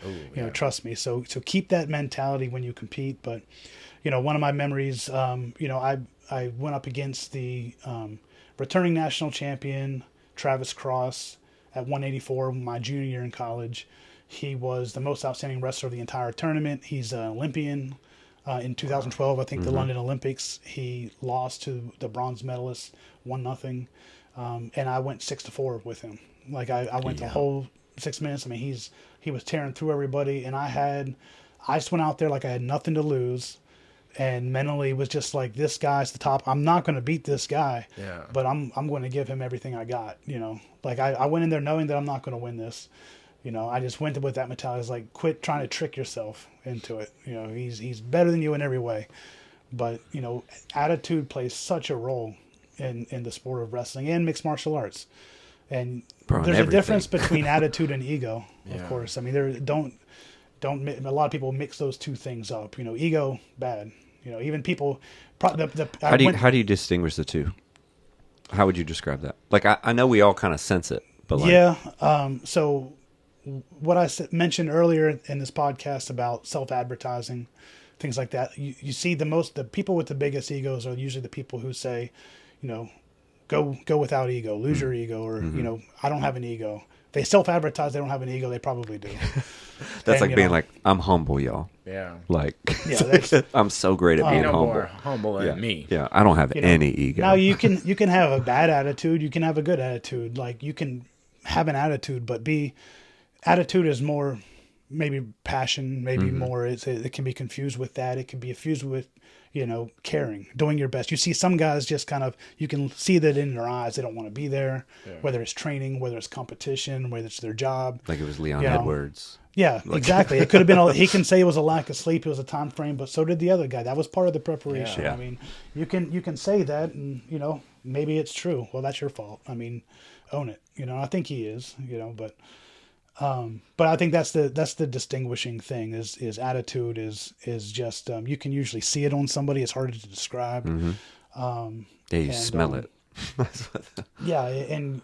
Trust me. So keep that mentality when you compete. But one of my memories, I went up against the returning national champion Travis Cross at 184 my junior year in college. He was the most outstanding wrestler of the entire tournament. He's an Olympian. In 2012, I think the London Olympics, he lost to the bronze medalist 1-0, and I went 6-4 with him. Like, I went the whole 6 minutes. I mean, he was tearing through everybody, and I just went out there like I had nothing to lose, and mentally was just like, this guy's the top. I'm not going to beat this guy, but I'm going to give him everything I got. Like, I went in there knowing that I'm not going to win this. I just went with that mentality. It's like, quit trying to trick yourself into it. He's better than you in every way. But, attitude plays such a role in the sport of wrestling and mixed martial arts. And there's a difference between attitude and ego, of course. I mean, don't a lot of people mix those two things up. Ego, bad. Even people. How do you distinguish the two? How would you describe that? Like, I know we all kind of sense it, but like, so what I mentioned earlier in this podcast about self-advertising, things like that, you see the people with the biggest egos are usually the people who say, go without ego, lose your ego, or I don't have an ego. They self-advertise they don't have an ego. They probably do. That's like being like, I'm humble, y'all. Yeah. Like, I'm so great at being humble. More humble than me. Yeah, I don't have any ego. Now you can have a bad attitude. You can have a good attitude. Like, you can have an attitude, but attitude is more maybe passion, maybe more. It can be confused with that. It can be fused with, caring, doing your best. You see some guys just kind of, you can see that in their eyes. They don't want to be there, whether it's training, whether it's competition, whether it's their job. Like it was Leon Edwards. Yeah, exactly. It could have been. He can say it was a lack of sleep. It was a time frame, but so did the other guy. That was part of the preparation. Yeah. I mean, you can say that, and maybe it's true. Well, that's your fault. I mean, own it. I think he is. But I think that's the distinguishing thing is attitude is just you can usually see it on somebody. It's harder to describe. You smell it. Yeah, and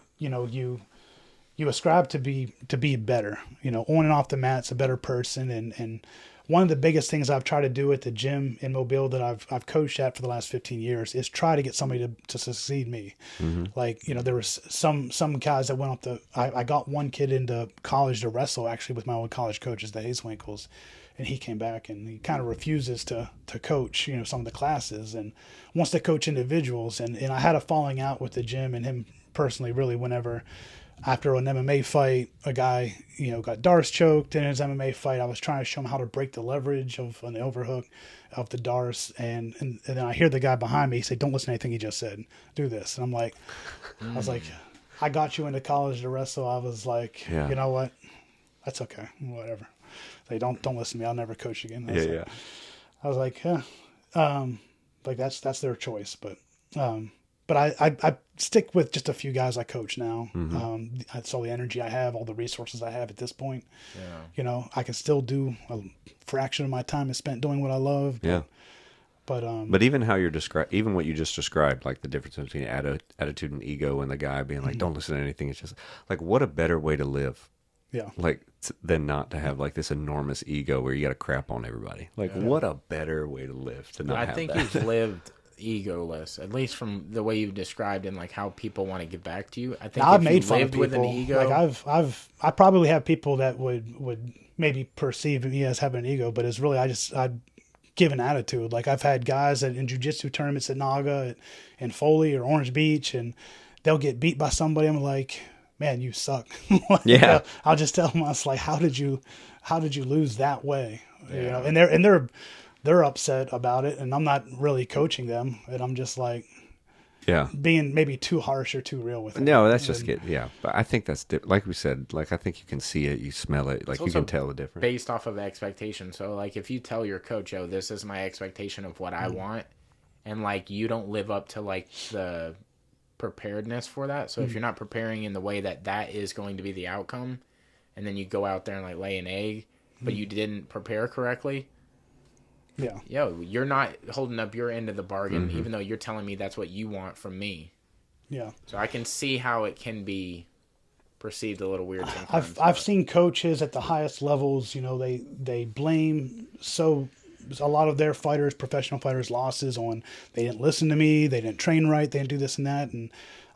you ascribe to be better. On and off the mat, it's a better person. And one of the biggest things I've tried to do at the gym in Mobile that I've coached at for the last 15 years is try to get somebody to succeed me. Like, there was some guys that went up I got one kid into college to wrestle, actually, with my old college coaches, the Hazewinkles, and he came back and he kind of refuses to coach, some of the classes, and wants to coach individuals. And I had a falling out with the gym and him personally, really, whenever after an MMA fight, a guy, got Darce choked in his MMA fight. I was trying to show him how to break the leverage of an overhook of the Darce. And then I hear the guy behind me say, don't listen to anything he just said. Do this. And I'm like, I was like, I got you into college to wrestle. I was like, you know what? that's okay, whatever. They don't listen to me. I'll never coach again. Yeah. I was like, yeah, like that's their choice. But I stick with just a few guys I coach now. That's all the energy I have, all the resources I have at this point. Yeah. You know, I can still do a fraction of my time is spent doing what I love. Yeah. But even how you're even what you just described, like the difference between attitude and ego, and the guy being like, "Don't listen to anything." It's just like, what a better way to live, yeah, like than not to have like this enormous ego where you got to crap on everybody. Like, what a better way to live to not I have think that. you've lived egoless, at least from the way you've described and like how people want to give back to you. I think I've if made you fun of lived people. with an ego, Like I probably have people that would maybe perceive me as having an ego, but it's really I give an attitude. Like I've had guys that in jiu-jitsu tournaments at Naga and Foley or Orange Beach, and they'll get beat by somebody. I'm like, man, you suck. Like, Yeah. I'll just tell them, I was like, how did you lose that way? You know, and they're upset about it, and I'm not really coaching them, and I'm just like Yeah. being maybe too harsh or too real with it. No, that's just it. Yeah, but I think that's like we said. Like I think you can see it, you smell it, like you also can tell the difference. based off of expectation. So like if you tell your coach, "Yo, this is my expectation of what I want," and like you don't live up to like the preparedness for that. So if you're not preparing in the way that is going to be the outcome, and then you go out there and like lay an egg, but you didn't prepare correctly, Yeah. yo, you're not holding up your end of the bargain, even though you're telling me that's what you want from me. Yeah. So I can see how it can be perceived a little weird sometimes. I've seen coaches at the highest levels, you know, they blame a lot of their fighters, professional fighters' losses on they didn't listen to me, they didn't train right, they didn't do this and that, and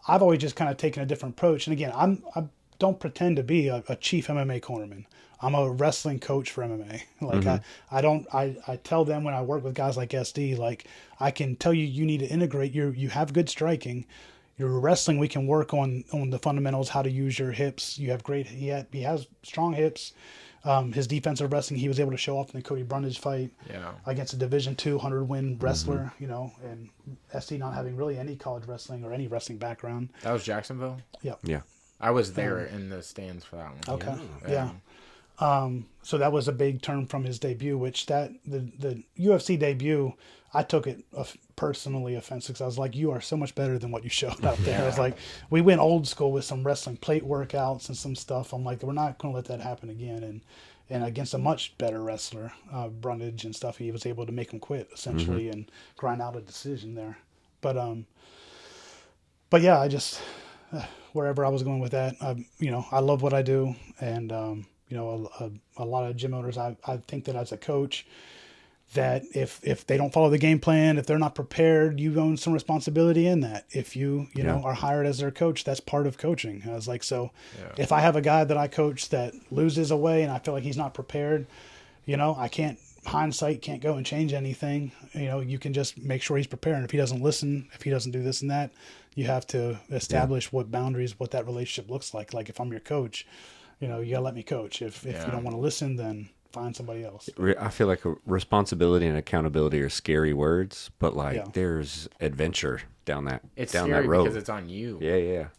I've always just kind of taken a different approach. And again, I don't pretend to be a chief MMA cornerman. I'm a wrestling coach for MMA. Like I tell them when I work with guys like SD, like I can tell you need to integrate you have good striking. Your wrestling, we can work on the fundamentals, how to use your hips. You have he has strong hips. His defensive wrestling, he was able to show off in the Cody Brundage fight against a Division II 100-win wrestler, you know, and SD not having really any college wrestling or any wrestling background. That was Jacksonville? Yeah. I was there in the stands for that one. Okay, yeah. So that was a big turn from his debut, which the UFC debut, I took it personally offensive because I was like, you are so much better than what you showed out there. I was like, we went old school with some wrestling plate workouts and some stuff. I'm like, we're not going to let that happen again. And against a much better wrestler, Brundage and stuff, he was able to make him quit essentially and grind out a decision there. But yeah, I just wherever I was going with that, I love what I do, and you know, a lot of gym owners, I think that as a coach, that if they don't follow the game plan, if they're not prepared, you own some responsibility in that. If you know, are hired as their coach, that's part of coaching. I was like, if I have a guy that I coach that loses away and I feel like he's not prepared, you know, hindsight can't go and change anything. You know, you can just make sure he's prepared. And if he doesn't listen, if he doesn't do this and that, you have to establish what boundaries, what that relationship looks like. Like if I'm your coach, you know, you gotta let me coach. If you don't want to listen, then find somebody else. I feel like responsibility and accountability are scary words, but like there's adventure down that road because it's on you.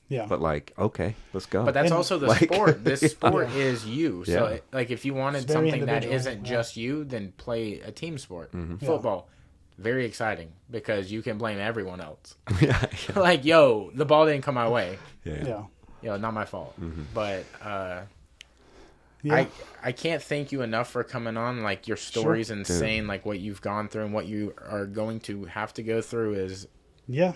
Yeah. But like, okay, let's go. But that's also the sport. This sport is you. So like, if you wanted something that isn't just you, then play a team sport. Football, very exciting because you can blame everyone else. Like, yo, the ball didn't come my way. Yo, not my fault. But I can't thank you enough for coming on. Like, your story's insane. Like, what you've gone through and what you are going to have to go through is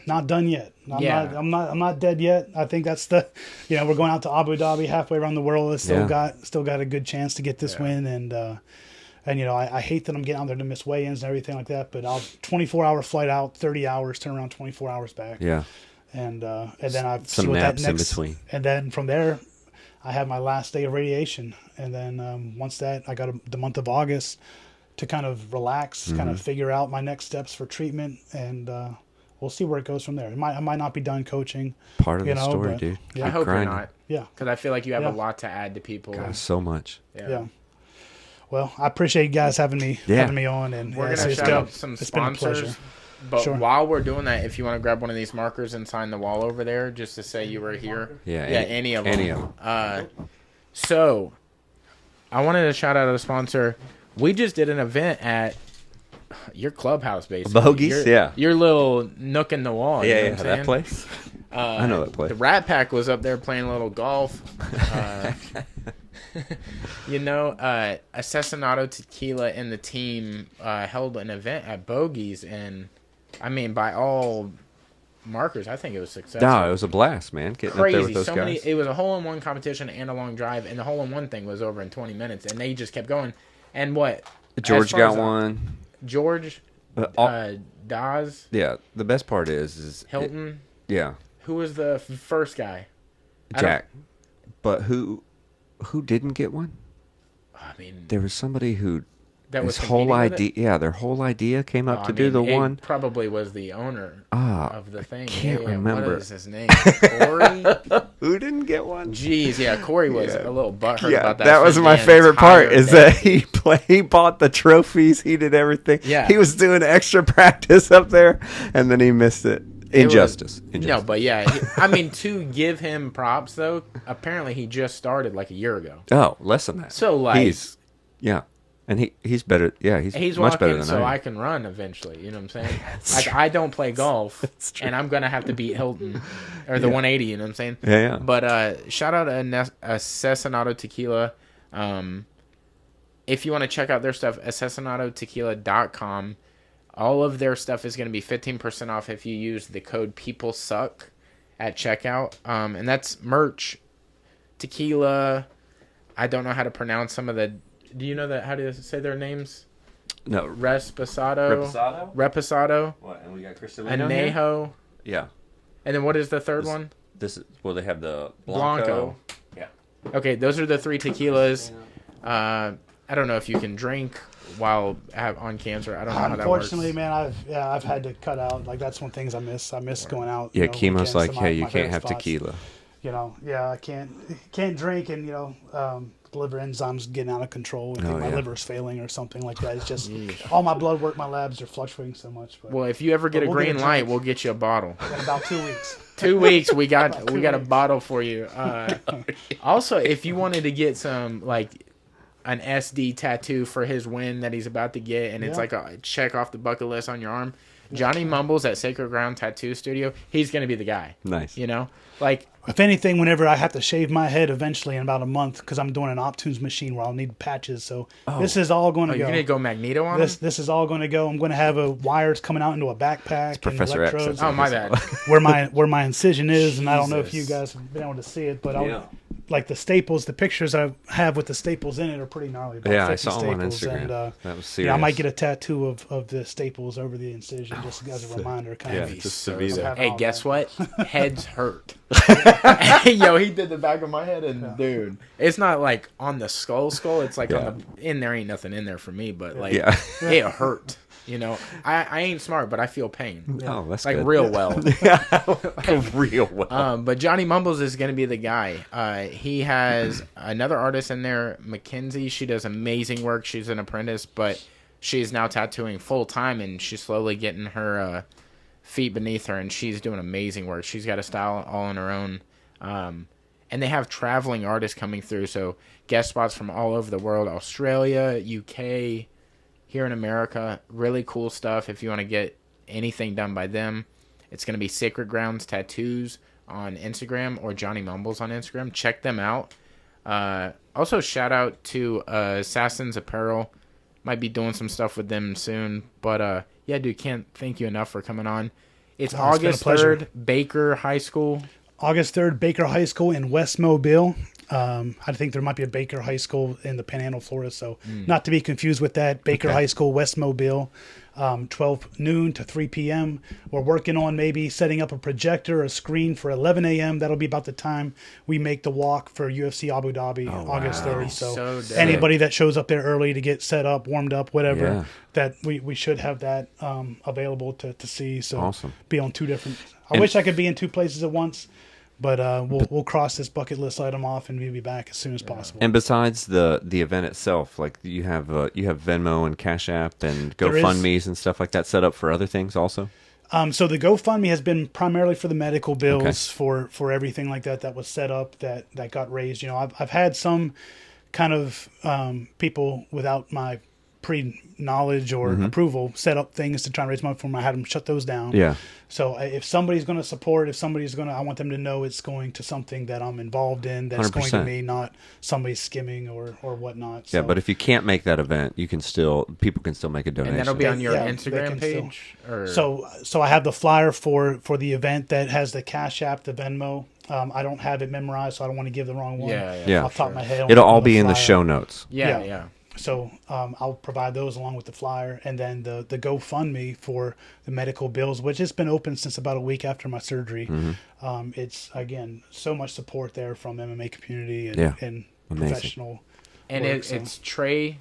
not done yet. I'm not dead yet. I think that's we're going out to Abu Dhabi, halfway around the world. It's still got a good chance to get this win, and you know, I hate that I'm getting out there to miss weigh-ins and everything like that, but 24-hour flight out, 30 hours, turn around 24 hours back. And then I've some naps in between. And then from there, I have my last day of radiation. And then once that, I got the month of August to kind of relax, kind of figure out my next steps for treatment. And we'll see where it goes from there. I might not be done coaching. Part of the story, dude. I hope you're not. Yeah. Because I feel like you have a lot to add to people. God, so much. Yeah. Well, I appreciate you guys having me on. And we're going to shout out some sponsors. But while we're doing that, if you want to grab one of these markers and sign the wall over there, just to say you were here. Yeah, any of them. So, I wanted to shout out a sponsor. We just did an event at your clubhouse, basically. Bogies, yeah. Your little nook in the wall. You know what I'm that saying? place. I know that place. The Rat Pack was up there playing a little golf. Asesinato Tequila and the team held an event at Bogies, and I mean, by all markers, I think it was successful. No, it was a blast, man. Getting Crazy. up there with those guys. It was a hole-in-one competition and a long drive, and the hole-in-one thing was over in 20 minutes, and they just kept going. And what? George got one. George, Daz. Yeah, the best part is Hilton. Yeah. Who was the first guy? Jack. But who didn't get one? I mean, there was somebody who that was his whole idea. Yeah, their whole idea came up to do the one. Probably was the owner of the thing. Can't remember. What is his name? Corey. Who didn't get one? Jeez, yeah, Corey was a little butthurt about that. That was my favorite part. Is that he bought the trophies, he did everything. Yeah, he was doing extra practice up there, and then he missed it. Injustice. No, but yeah, I mean, to give him props though, apparently he just started like a year ago. Oh, less than that. So like, and he's better. Yeah, he's much better than so I can run eventually. You know what I'm saying? Like I don't play golf, and I'm gonna have to beat Hilton or the 180. You know what I'm saying? Yeah. But shout out to Asesinato Tequila. If you want to check out their stuff, asesinatotequila.com. All of their stuff is going to be 15% off if you use the code PeopleSuck at checkout. And that's merch, tequila. I don't know how to pronounce some of the... Do you know that? How do you say their names? No. Reposado. What? And we got Cristalino. Anejo. Yeah. And then what is the third one? They have the Blanco. Yeah. Okay, those are the three tequilas. I don't know if you can drink while on cancer. I don't know how that works. Unfortunately, man, I've had to cut out. Like that's one of the things I miss. I miss going out. Yeah, chemo's like, hey, you can't have tequila. I can't drink, and the liver enzymes getting out of control. I think my liver's failing or something like that. It's just all my blood work, my labs are fluctuating so much. But, well, if you ever get a green light, we'll get you a bottle. In about 2 weeks. 2 weeks, we got a bottle for you. Also, if you wanted to get some an SD tattoo for his win that he's about to get, and it's like a check off the bucket list on your arm. Johnny Mumbles at Sacred Ground Tattoo Studio, he's going to be the guy. Nice. If anything, whenever I have to shave my head eventually in about a month, because I'm doing an Optunes machine where I'll need patches, so this is all going to go. You're going to go Magneto on this is all going to go. I'm going to have wires coming out into a backpack and Professor electrodes. X. Oh, my bad. where my incision is, and I don't know if you guys have been able to see it, but like the staples, the pictures I have with the staples in it are pretty gnarly. I saw them on Instagram. And, that was serious. I might get a tattoo of the staples over the incision just as a reminder. Just to be there. Hey, guess what? Heads hurt. Yo, he did the back of my head, and dude, it's not like on the skull. It's like on the in there ain't nothing in there for me, but it hurt. I ain't smart, but I feel pain. Oh, that's like good. Real well. Real well. But Johnny Mumbles is going to be the guy. He has another artist in there, Mackenzie. She does amazing work. She's an apprentice, but she's now tattooing full time, and she's slowly getting her feet beneath her, and she's doing amazing work. She's got a style all on her own. And they have traveling artists coming through, so guest spots from all over the world, Australia, UK, here in America. Really cool stuff. If you want to get anything done by them, it's going to be Sacred Grounds Tattoos on Instagram or Johnny Mumbles on Instagram. Check them out. Also, shout out to Assassin's Apparel. Might be doing some stuff with them soon. But, yeah, dude, can't thank you enough for coming on. It's August 3rd, Baker High School. August 3rd, Baker High School in West Mobile. I think there might be a Baker High School in the Panhandle, Florida, so not to be confused with that. Baker High School, West Mobile, 12 noon to 3 p.m. We're working on maybe setting up a projector, a screen for 11 a.m. That'll be about the time we make the walk for UFC Abu Dhabi August 3rd. So anybody that shows up there early to get set up, warmed up, whatever, that we should have that available to see. So awesome. Be on two different... I wish I could be in two places at once. But we'll cross this bucket list item off, and we'll be back as soon as possible. And besides the event itself, like you have Venmo and Cash App and GoFundMe's and stuff like that set up for other things also. So the GoFundMe has been primarily for the medical bills for everything like that was set up that got raised. I've had some kind of people without my pre-knowledge or approval set up things to try and raise money for them. I had them shut those down. Yeah. So if somebody's going to support, I want them to know it's going to something that I'm involved in, that's 100%. going to me, not somebody skimming or whatnot. So, Yeah, but if you can't make that event, people can still make a donation. And that'll be on your Yeah, they Instagram can page? Or? So I have the flyer for the event that has the Cash App, the Venmo. I don't have it memorized, so I don't want to give the wrong one. Yeah. Off the top of my head. It'll all on be in the flyer. show notes. Yeah. So I'll provide those along with the flyer, and then the GoFundMe for the medical bills, which has been open since about a week after my surgery. It's, again, so much support there from MMA community and professional. And work, it's Trey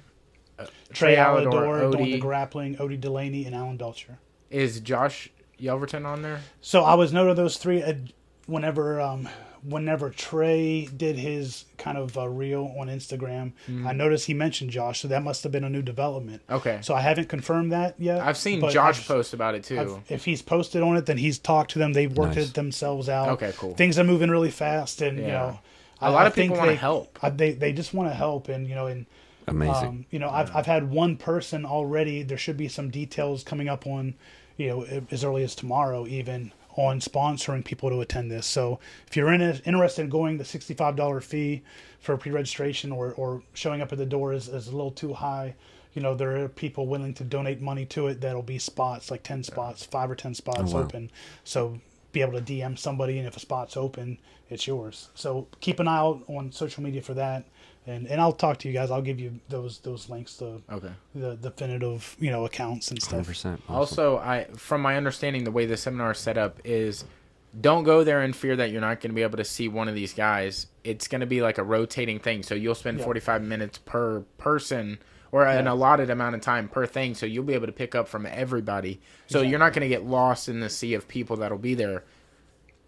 Alador Odie. doing the grappling, Odie Delaney, and Alan Belcher. Is Josh Yelverton on there? So I was noted those three whenever Trey did his kind of reel on Instagram. I noticed he mentioned Josh, so that must have been a new development. Okay. So I haven't confirmed that yet. I've seen Josh post about it too. If he's posted on it, then he's talked to them. They've worked Nice. it themselves out. Okay, cool. Things are moving really fast, and a lot of people want to help. They just want to help, and Amazing. I've had one person already. There should be some details coming up on, as early as tomorrow, even on sponsoring people to attend this. So if you're interested in going, the $65 fee for pre-registration or showing up at the door is a little too high. There are people willing to donate money to it. That'll be spots, like 10 spots, 5 or 10 spots open. So be able to DM somebody, and if a spot's open, it's yours. So keep an eye out on social media for that. And I'll talk to you guys. I'll give you those links to the definitive accounts and stuff. 100%. Awesome. Also, from my understanding, the way the seminar is set up is don't go there in fear that you're not going to be able to see one of these guys. It's going to be like a rotating thing. So you'll spend 45 minutes per person or an allotted amount of time per thing. So you'll be able to pick up from everybody. So you're not going to get lost in the sea of people that'll be there.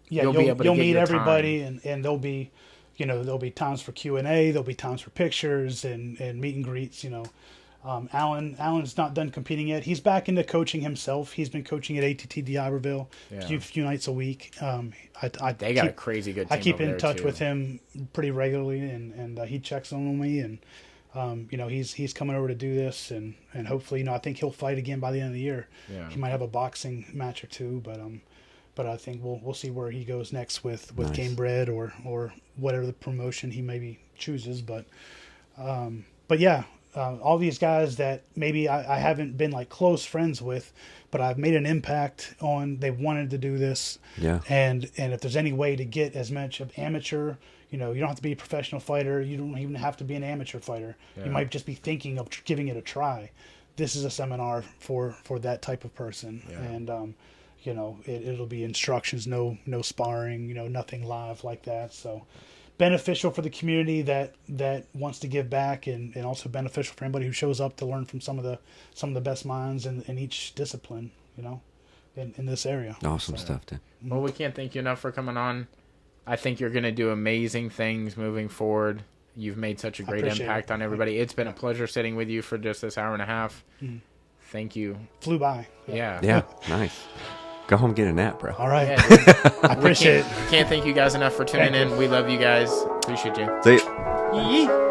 Yeah, you'll be able to get meet your everybody, time. and there'll be, there'll be times for Q&A, there'll be times for pictures and meet and greets. Alan's not done competing yet. He's back into coaching himself. He's been coaching at ATT D'Iberville a few nights a week. They got a crazy good team. I keep over in there touch too. with him pretty regularly, and he checks on me, and he's coming over to do this, and hopefully, I think he'll fight again by the end of the year. Yeah. He might have a boxing match or two, but I think we'll see where he goes next with Nice. Game Bread or whatever the promotion he maybe chooses. But yeah, all these guys that maybe I haven't been like close friends with, but I've made an impact on. They wanted to do this, and if there's any way to get as much of amateur, you don't have to be a professional fighter. You don't even have to be an amateur fighter. You might just be thinking of giving it a try. This is a seminar for that type of person, and it'll be instructions, no sparring, nothing live like that. So beneficial for the community that wants to give back, and also beneficial for anybody who shows up to learn from some of the best minds in each discipline, in this area. Awesome stuff, dude. Well, we can't thank you enough for coming on. I think you're going to do amazing things moving forward. You've made such a great impact on everybody. It's been a pleasure sitting with you for just this hour and a half. Thank you. Flew by. Yeah. Nice. Go home and get a nap, bro. All right. Yeah, I appreciate it. Can't thank you guys enough for tuning in. We love you guys. Appreciate you. See ya. Yee.